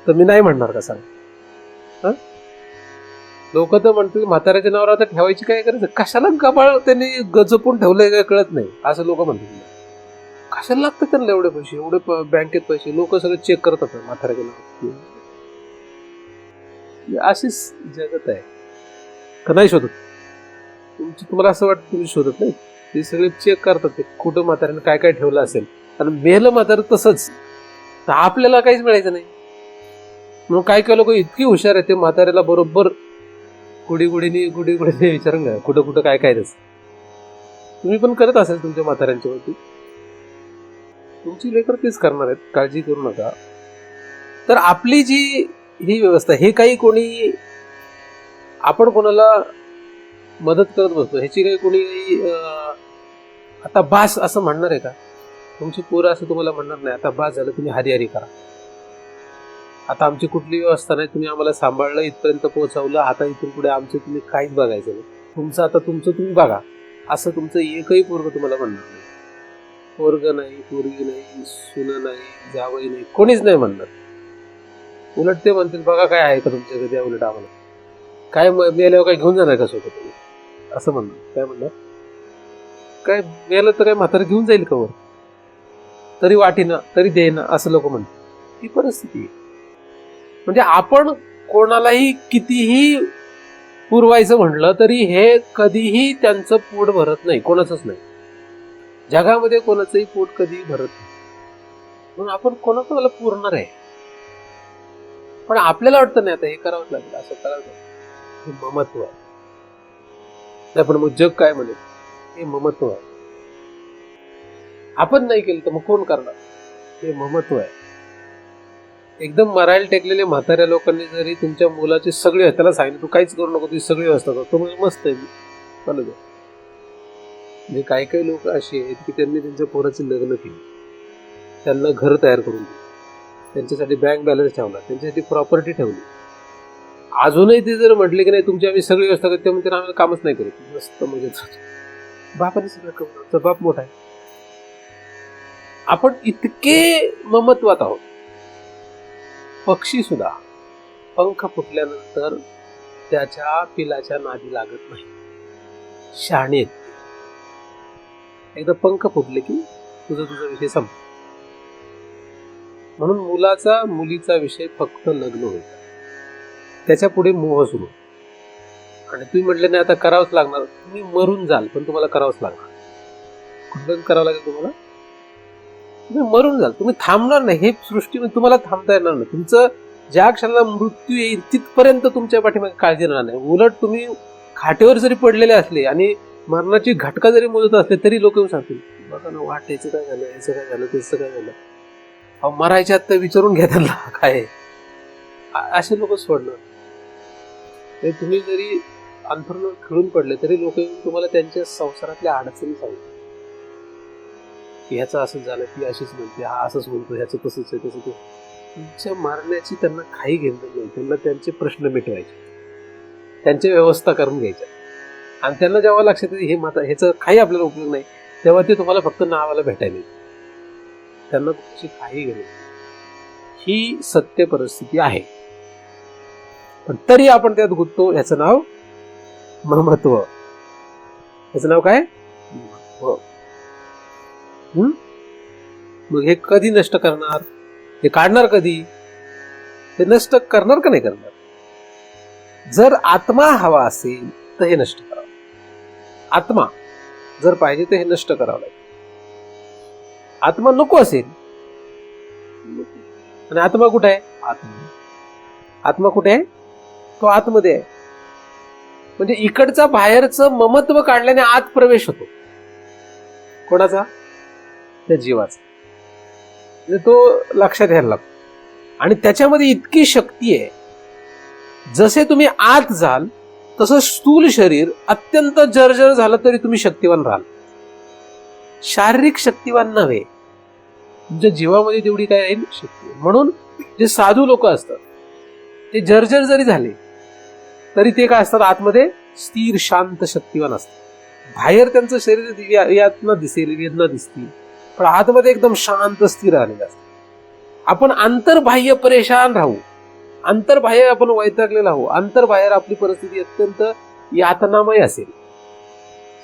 तर मी नाही म्हणणार का? सांग. लोक तर म्हणतील म्हाताऱ्याच्या नावावर आता ठेवायची काय करायचं? कशाला गबाळ त्यांनी गजपून ठेवलंय काय कळत नाही असं लोक म्हणतील. कशाला लागतं त्यांना एवढे पैसे, एवढे बँकेत पैसे? लोक सगळे चेक करत असतात म्हाताऱ्याच्या नावावर. अशीच जगत आहे का? नाही शोधत तुम्हाला असं वाटतं तुम्ही शोधत नाही? ते सगळे चेक करतात ते कुठं म्हाताऱ्याने काय काय ठेवलं असेल. आणि मेलं म्हातारं तसंच, तर आपल्याला काहीच मिळायचं नाही. म्हणून काय काय लोक इतकी हुशार आहे ते म्हाताऱ्याला बरोबर गुढीगुढीने विचारून घ्या कुठं कुठं काय काय त्याचं. तुम्ही पण करत असेल तुमच्या म्हाताऱ्यांच्या वरती, तुमची लेकर तेच करणार आहेत, काळजी करू नका. तर आपली जी ही व्यवस्था, हे काही कोणी आपण कोणाला मदत करत बसतो ह्याची काही कोणी आता बास असं म्हणणार आहे का? तुमची पोरं असं तुम्हाला म्हणणार नाही आता बास झालं, तुम्ही हरी करा, आता आमची कुठली व्यवस्था नाही, तुम्ही आम्हाला सांभाळलं, इथपर्यंत पोहोचवलं, आता इथून पुढे आमचं तुम्ही काहीच बघायचं नाही, तुमचं आता तुमचं तुम्ही बघा, असं तुमचं एकही पोरग तुम्हाला म्हणणार नाही. पोरग नाही, पोरगी नाही, सुन नाही, जावई नाही, कोणीच नाही म्हणणार. उलट ते म्हणतील बघा काय आहे का तुमच्याकडे, द्या उलट आम्हाला, काय मेल्यावर काय घेऊन जाणार का सोबत तुम्ही, असं म्हणणार. काय म्हणणार, काय मेलं तर काय म्हातारं घेऊन जाईल का वर, तरी वाटीना तरी देईना, असं लोक म्हणतात. ही परिस्थिती आहे. म्हणजे आपण कोणालाही कितीही पुरवायचं म्हटलं तरी हे कधीही त्यांचं पोट भरत नाही, कोणाचंच नाही. जगामध्ये कोणाचंही पोट कधीही भरत नाही, म्हणून आपण कोणाला पुरणार आहे. पण आपल्याला वाटतं नाही आता हे करावंच लागेल, असं करावं लागेल, हे ममत्व आहे. नाही पण मग जग काय म्हणेल, हे ममत्व आहे. आपण नाही केलं तर मग कोण करणार, हे ममत्व आहे. एकदम मरायला टेकलेले म्हाताऱ्या लोकांनी जरी तुमच्या मुलाची सगळी, त्याला सांगितलं तू काहीच करू नको, तुझी सगळी व्यवस्था करतो, म्हणजे मस्त आहे, चालू द्या. म्हणजे काही काही लोक अशी आहेत की त्यांनी त्यांच्या पोराचे लग्न केले, त्यांना घर तयार करून दिलं, त्यांच्यासाठी बँक बॅलन्स ठेवला, त्यांच्यासाठी प्रॉपर्टी ठेवली, अजूनही ते जर म्हटले की नाही तुमची आम्ही सगळी व्यवस्था करतो, त्यामुळे त्यांना आम्हाला कामच नाही करत, मस्त मजेत राहतो, बापाने सगळं करून, बाप मोठा आहे. आपण इतके ममत्वात आहोत. पक्षी सुद्धा पंख फुटल्यानंतर त्याच्या पिलाच्या नादी लागत नाही, शहाणे आहेत. एकदा पंख फुटले की तुझा विषय संपला. म्हणून मुलाचा मुलीचा विषय फक्त लग्न होईल, त्याच्या पुढे मोह सुरू. आणि तुम्ही म्हटले नाही आता करावंच लागणार, तुम्ही मरून जाल पण तुम्हाला करावंच लागणार. कुठलं करावं लागेल तुम्हाला, तुम्ही मरून जाल, तुम्ही थांबणार नाही. हे सृष्टीमध्ये तुम्हाला थांबता येणार नाही. तुमचं ज्या क्षणाला मृत्यू येईल तिथपर्यंत तुमच्या पाठीमागे काळजी राहणार नाही. उलट तुम्ही खाटेवर जरी पडलेले असले आणि मरणाची घटका जरी मोजत असले तरी लोक येऊन सांगतील बघा ना, वाटायचं काय झालं, याचं काय झालं, त्याचं काय झालं, अहो मरायच्या आत विचारून घ्या त्यांना काय. असे लोक सोडणार. तुम्ही जरी अंथरुणावर खिळून पडले तरी लोक येऊन तुम्हाला त्यांच्या संसारातल्या अडचणी सांगतात. ह्याचं असंच झालं, ती अशीच म्हणते, हा असंच म्हणतो, ह्याचं तसंच आहे, तसं. तुमच्या मारण्याची त्यांना काही घेणं नाही. त्यांना त्यांचे प्रश्न मिटवायचे, त्यांची व्यवस्था करून घ्यायच्या. आणि त्यांना जेव्हा लक्षात येईल हे माता ह्याचं काही आपल्याला उपयोग नाही, तेव्हा ते तुम्हाला फक्त नावाला भेटायला येईल. त्यांना तुमची काही घेणं नाही. ही सत्य परिस्थिती आहे. पण तरी आपण त्यात गुंततो. ह्याचं नाव ममत्व. ह्याचं नाव काय, ममत्व. मग हे कधी नष्ट करणार, हे काढणार कधी, हे नष्ट करणार का नाही करणार. जर आत्मा हवा असेल तर हे नष्ट करावं. आत्मा जर पाहिजे तर हे नष्ट करावं लागेल. आत्मा नको असेल, आणि आत्मा कुठे आहे, आत्मा कुठे आहे, तो आतमध्ये आहे. म्हणजे इकडचा बाहेरचं ममत्व काढल्याने आत प्रवेश होतो. कोणाचा, त्या जीवाचा. म्हणजे तो लक्षात घ्यायला लागतो. आणि त्याच्यामध्ये इतकी शक्ती आहे, जसे तुम्ही आत जाल तसं स्थूल शरीर अत्यंत जर्जर झालं तरी तुम्ही शक्तिवान राहाल. शारीरिक शक्तिवान नव्हे, तुमच्या जीवामध्ये तेवढी काय आहे शक्ती. म्हणून जे साधू लोक असतात ते जर्जर जरी झाले तरी ते काय असतात, आतमध्ये स्थिर शांत शक्तिवान असतात. बाहेर त्यांचं शरीर यातना दिसेल, वेदना दिसतील, पण आतमध्ये एकदम शांत स्थिर राहिलेलं असतं. आपण अंतर्बाह्य परेशान राहू, अंतर्बाह्य आपण वैतागलेला राहू, अंतर्बाहेर आपली परिस्थिती अत्यंत यातनामय असेल.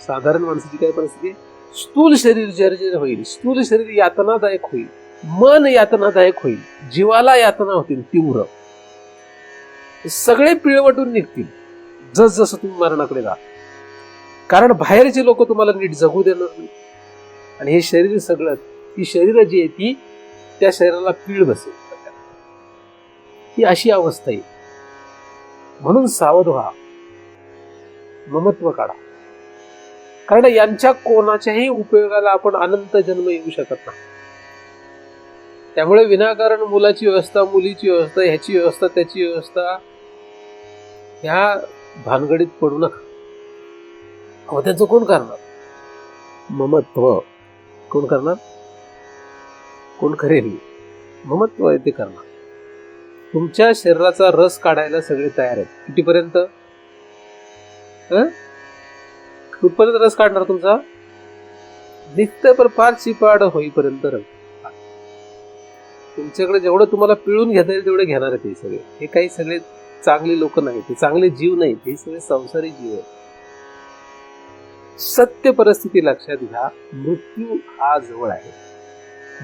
साधारण माणसाची काय परिस्थिती, स्थूल शरीर जर्जर होईल, स्थूल शरीर यातनादायक होईल, मन यातनादायक होईल, जीवाला यातना होतील तीव्र, सगळे पिळवटून निघतील जस जसं तुम्ही मरणाकडे जा. कारण बाहेरचे लोक तुम्हाला नीट जगू देणार नाही. आणि हे शरीर सगळं, ही शरीर जी आहे ती त्या शरीराला पीळ बसेल. ही अशी अवस्था आहे. म्हणून सावध व्हा, ममत्व काढा. कारण यांच्या कोणाच्याही उपयोगाला आपण अनंत जन्म येऊ शकत नाही. त्यामुळे विनाकारण मुलाची व्यवस्था, मुलीची व्यवस्था, ह्याची व्यवस्था, त्याची व्यवस्था, ह्या भानगडीत पडू नका. अहो त्याचं कोण करणार? ममत्व कोण करणार? कोण करेल? ममत्व आहे ते करणार. तुमच्या शरीराचा रस काढायला सगळे तयार आहेत. कितीपर्यंत? कुठपर्यंत रस काढणार तुमचा? दिसतं पण फार चिपाड होईपर्यंत रस. तुमच्याकडे जेवढं तुम्हाला पिळून घेता येईल तेवढे घेणार आहेत हे सगळे. हे काही सगळे चांगले लोक नाहीत, हे चांगले जीव नाहीत, हे सगळे संसारी जीव आहेत. सत्य परिस्थिती लक्षात घ्या, मृत्यू हा जवळ आहे.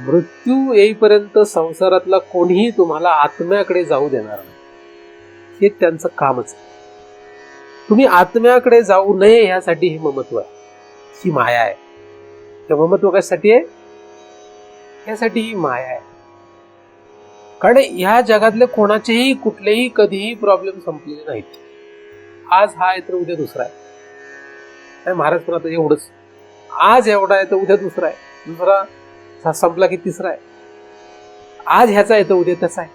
मृत्यू येईपर्यंत संसारातला कोणीही तुम्हाला आत्म्याकडे जाऊ देणार नाही. हे त्यांचं कामच आहे. तुम्ही आत्म्याकडे जाऊ नये यासाठी हे ममत्व आहे, ही माया आहे. हे ममत्व कशासाठी आहे? यासाठी ही माया आहे. कारण ह्या जगातले कोणाचेही कुठलेही कधीही प्रॉब्लेम संपलेले नाहीत. आज हा आहे तर उद्या दुसरा आहे. महाराज पण आता एवढंच, आज एवढा आहे तर उद्या दुसरा आहे, दुसरा संपला की तिसरा आहे. आज ह्याचा आहे तर उद्या त्याचा आहे,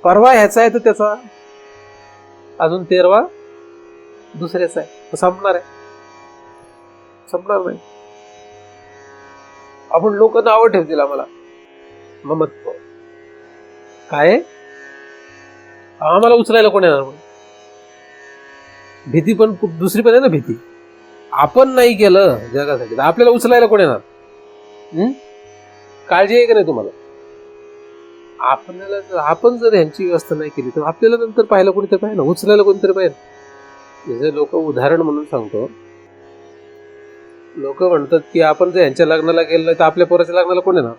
परवा ह्याचा आहे तर त्याचा अजून 13वा दुसऱ्याचा आहे. संपणार आहे? संपणार नाही. आपण लोक नावं ठेवतील आम्हाला. ममत्व काय? आम्हाला उचलायला कोण येणार? भीती पण दुसरी पण आहे ना भीती. आपण नाही केलं जगासाठी आपल्याला उचलायला कोण येणार? काळजी आहे का नाही तुम्हाला? आपण जर यांची व्यवस्था नाही केली तर आपल्याला नंतर पाहायला कोणीतरी पाहिजे ना, उचलायला कोणीतरी पाहिजे. म्हणजे लोक उदाहरण म्हणून सांगतो, लोक म्हणतात की आपण जर यांच्या लग्नाला गेलो तर आपल्या पोराच्या लग्नाला कोण येणार?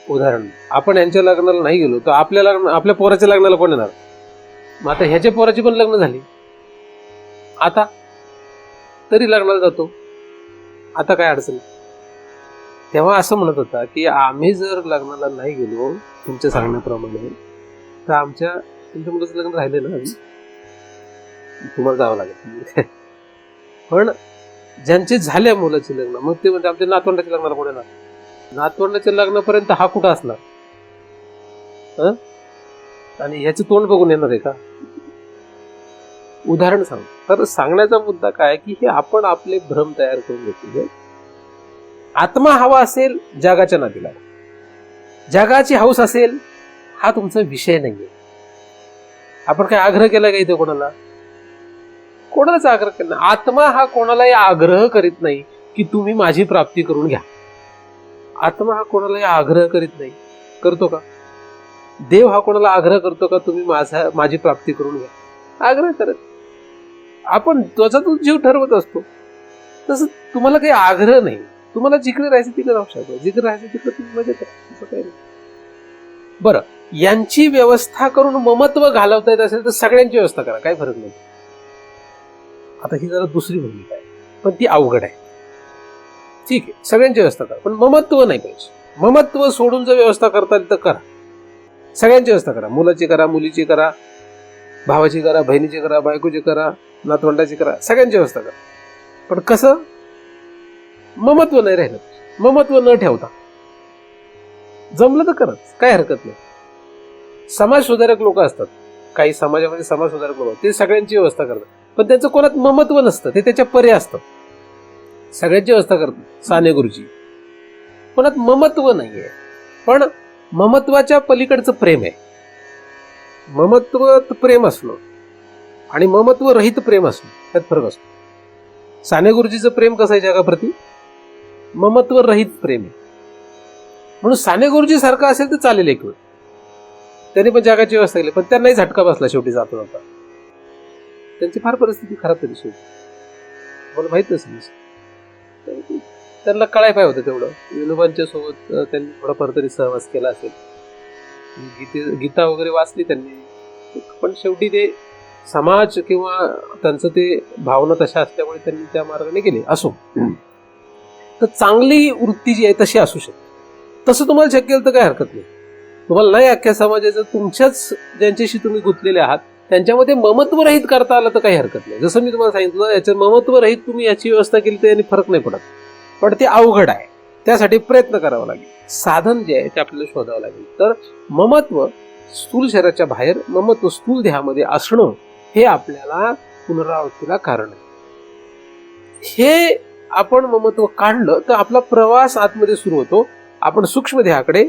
उदाहरण, आपण यांच्या लग्नाला नाही गेलो तर आपल्या पोराच्या लग्नाला कोण येणार? मग आता ह्याच्या पोराची पण लग्न झाली, आता तरी लग्नाला जातो, आता काय अडचण? तेव्हा असं म्हणत होता की आम्ही जर लग्नाला नाही गेलो तुमच्या सांगण्याप्रमाणे तर तुमच्या मुलाचं लग्न राहिले ना, तुम्हाला जावं लागेल. पण ज्यांचे झाले मुलाचे लग्न, मग ते म्हणजे आमच्या नातवंडाच्या लग्नाला कोण येणार? नातवंडाच्या लग्नापर्यंत हा कुठं असणार? आणि ह्याचं तोंड बघून येणार आहे का? उदाहरण सांग. तर सांगण्याचा मुद्दा काय की हे आपण आपले भ्रम तयार करून घेतले. आत्मा हवा असेल जगाच्या नादीला, जगाची हौस असेल हा तुमचा विषय नाहीये. आपण काय आग्रह केला का इथे कोणाला? कोणालाच आग्रह केला नाही. आत्मा हा कोणालाही आग्रह करीत नाही की तुम्ही माझी प्राप्ती करून घ्या. आत्मा हा कोणालाही आग्रह करीत नाही. करतो का? देव हा कोणाला आग्रह करतो का तुम्ही माझी प्राप्ती करून घ्या? आग्रह करत. आपण त्वचा तो जीव ठरवत असतो. तसं तुम्हाला काही आग्रह नाही. तुम्हाला जिकडे राहायचं तिकडे राहू शकतो, जिकडे राहायचं तिकडे तुम्ही मजा करा, असं काही नाही. बरं, यांची व्यवस्था करून ममत्व घालवता येत असेल तर सगळ्यांची व्यवस्था करा, काही फरक नाही. आता ही जरा दुसरी भूमिका आहे, पण ती अवघड आहे. ठीक आहे, सगळ्यांची व्यवस्था करा, पण ममत्व नाही पाहिजे. ममत्व सोडून जर व्यवस्था करता येईल तर करा. सगळ्यांची व्यवस्था करा. मुलाची करा, मुलीची करा, भावाची करा, बहिणीची करा, बायकोची करा, नातवंडाची करा, सगळ्यांची व्यवस्था करा. पण कसं? ममत्व नाही राहिलं. ममत्व न ठेवता जमलं तर करत, काय हरकत नाही. समाज सुधारक लोक असतात, काही समाजामध्ये समाज सुधारक लोक, ते सगळ्यांची व्यवस्था करतात, पण त्यांचं कोणात ममत्व नसतं, ते त्याच्या परे असतं. सगळ्यांची व्यवस्था करतात साने गुरुजी, कोणात ममत्व नाहीये. पण ममत्वाच्या पलीकडचं प्रेम आहे. ममत्व प्रेम असणं आणि ममत्व रहित प्रेम असणं त्यात फरक असतो. साने गुरुजीचं प्रेम कसं आहे जगाप्रती? ममत्व रहित प्रेम आहे. म्हणून साने गुरुजी सारखं असेल तर चालेल एक वेळ, त्यांनी पण जगाची व्यवस्था केली, पण त्यांनाही झटका बसला शेवटी जाता जाता. त्यांची फार परिस्थिती खराब झाली शेवटी, मला माहित नसेल. त्यांना कळाय पाहिजे होतं तेवढं. विनोबांच्या सोबत त्यांनी थोडाफार तरी सहवास केला असेल, गीता वगैरे वाचली त्यांनी, पण शेवटी ते समाज किंवा त्यांचं ते भावना तशा असल्यामुळे त्यांनी त्या मार्गाने गेले. असो, तर चांगली वृत्ती जी आहे तशी असू शकते. तसं तुम्हाला शक्य तर काय हरकत नाही. तुम्हाला नाही अख्ख्या समाजाचं, तुमच्याच ज्यांच्याशी तुम्ही गुंतलेले आहात त्यांच्यामध्ये ममत्व रहित करता आलं तर काही हरकत नाही. जसं मी तुम्हाला सांगितलं, याचं ममत्व रहित तुम्ही याची व्यवस्था केली तर याने फरक नाही पडत, पण ते अवघड आहे. त्यासाठी प्रयत्न करावा लागेल, साधन जे आहे ते आपल्याला शोधावं लागेल. तर ममत्व स्थूल शरीराच्या बाहेर, ममत्व स्थूल देहामध्ये असणं हे आपल्याला पुनरावृत्तीला कारण आहे. हे आपण ममत्व काढलं तर आपला प्रवास आतमध्ये सुरू होतो. आपण सूक्ष्म देहाकडे,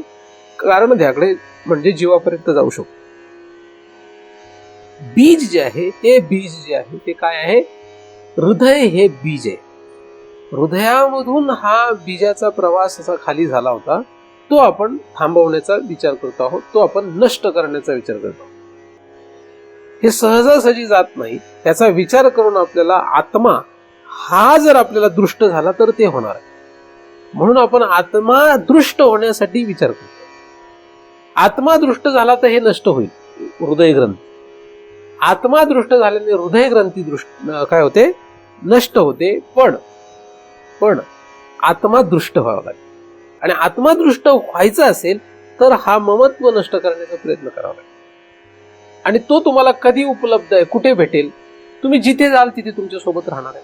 कारण देहाकडे म्हणजे जीवापर्यंत जाऊ शकतो. बीज जे आहे, हे बीज जे आहे ते काय आहे? हृदय हे बीज आहे. हृदयामधून हा बीजाचा प्रवास असा खाली झाला होता, तो आपण थांबवण्याचा विचार करतो आहोत, तो आपण नष्ट करण्याचा विचार करतो आहोत. हे सहजासहजी जात नाही. त्याचा विचार करून आपल्याला आत्मा हा जर आपल्याला दृष्ट झाला तर ते होणार आहे. म्हणून आपण आत्मा दृष्ट होण्यासाठी विचार करतो. आत्मा दृष्ट झाला तर हे नष्ट होईल, हृदय ग्रंथी. आत्मा दृष्ट झाल्याने हृदय ग्रंथी काय होते? नष्ट होते. पण आत्मा दृष्ट व्हावा लागेल. आणि आत्मा दृष्ट व्हायचा असेल तर हा ममत्व नष्ट करण्याचा प्रयत्न करावा लागेल. आणि तो तुम्हाला कधी उपलब्ध आहे, कुठे भेटेल? तुम्ही जिथे जाल तिथे तुमच्या सोबत राहणार आहे.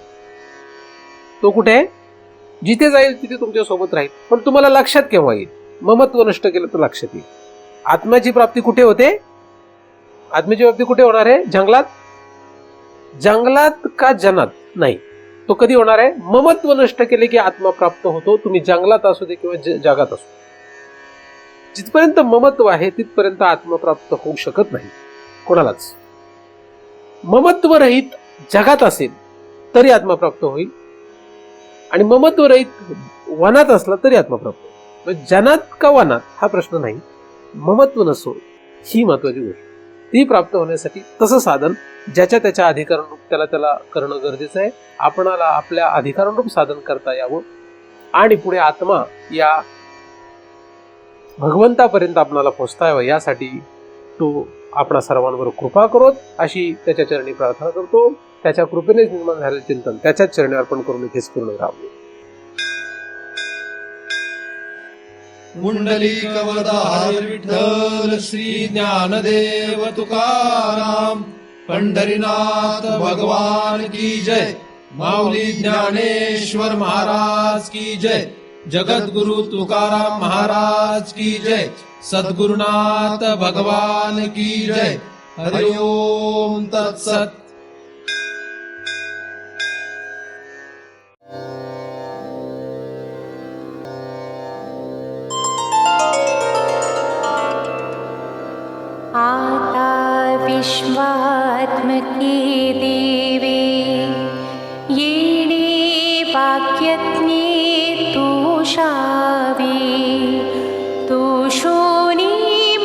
तो कुठे आहे? जिथे जाईल तिथे तुमच्या सोबत राहील. पण तुम्हाला लक्षात केव्हा येईल? ममत्व नष्ट केलं तर लक्षात येईल. आत्म्याची प्राप्ती कुठे होते? आत्म्याची प्राप्ती कुठे होणार आहे? जंगलात? जंगलात का जनात? नाही. तो कधी होणार आहे? ममत्व नष्ट केले की आत्मा प्राप्त होतो. तुम्ही जंगलात असू दे किंवा जगात असू. जिथपर्यंत ममत्व आहे तिथपर्यंत आत्मा प्राप्त होऊ शकत नाही कोणालाच. ममत्व रहित जगात असेल तरी आत्मा प्राप्त होईल, आणि ममत्व रहित वनात असला तरी आत्मा प्राप्त होईल. जनात का वनात हा प्रश्न नाही. ममत्व नसो ही महत्वाची गोष्ट. ती प्राप्त होण्यासाठी तसं साधन ज्याच्या त्याच्या अधिकारानुरूप त्याला करणं गरजेचं आहे. आपणाला आपल्या अधिकारानुरूप साधन करता यावं आणि पुढे आत्मा या भगवंतापर्यंत आपणाला पोचता यावं, यासाठी तो आपणा सर्वांवर कृपा करोत अशी त्याच्या चरणी प्रार्थना करतो. त्याच्या कृपेने निर्माण झालेले चिंतन त्याच्याच चरणी अर्पण करून इथेच पूर्ण राहावे. पुंडलिकवरदा हरी विठ्ठल श्री ज्ञानदेव तुकाराम. पंढरीनाथ भगवान की जय. माऊली ज्ञानेश्वर महाराज की जय. जगद्गुरु तुकाराम महाराज की जय. सद्गुरुनाथ भगवान की जय. हरि ओम तत्सत. विश्वात्मके देवे येणे वाक्यज्ञे तोषावे तोषोनी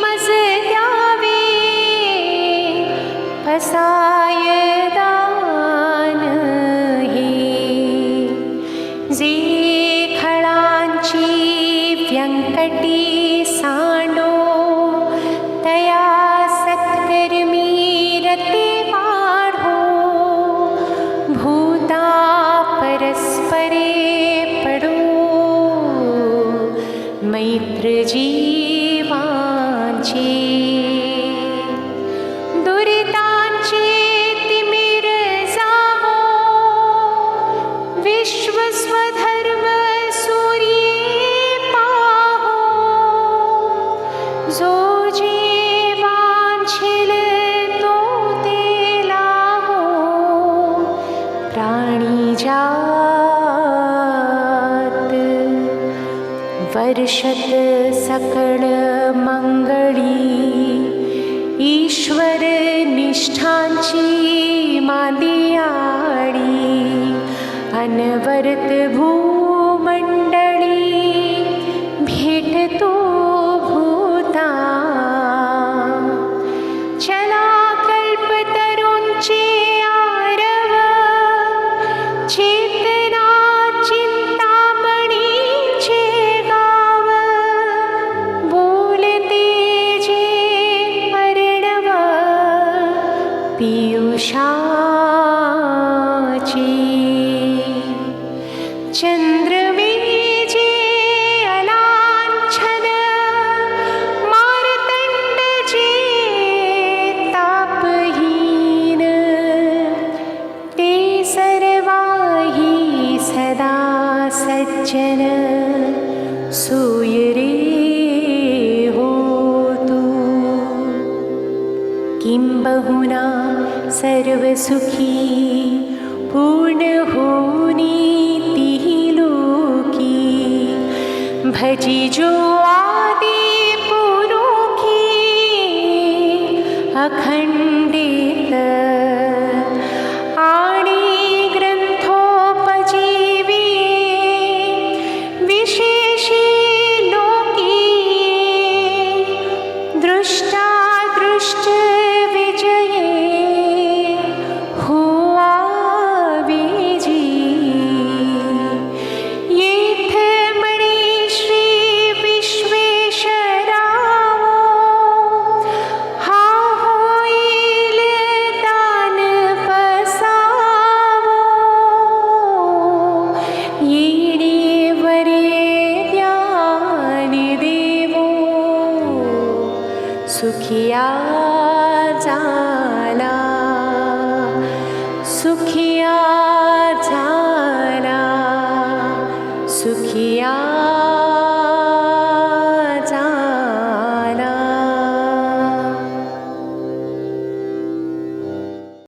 मज द्यावे फसाय दान हे जे खळांची व्यंकटी सांडो तया मैत्र जीवांचे दुरितांचे तिमिर जावो विश्व स्वधर्म सूर्ये पाहो जो जे वांछिल तो ते लाहो प्राणी जात वर्षत सकळ मंगळी ईश्वर निष्ठांची मांदियाळी अनवरत भूमंडळी भेटतो भूता चला कल्पतरूंचे आरव चेतना चिंतामणीचे गाव बोलते जे अर्णव पियुषाची चंद्रविजे अलांछन मार्तंड जे तापही किंबहुना सर्वसुखी पूर्ण होनी तिहि लोकी भजी जो आदि पुरुखी अखंडित आणि ग्रंथोपजीवी विशेषी लोकी दृष्टा दृष्ट विजये हुआ विजी येथ मणी श्री विश्वेश्वरावो हा होईल दान पसावो येणे वरे ज्ञान देवो सुखिया झाला सुखिया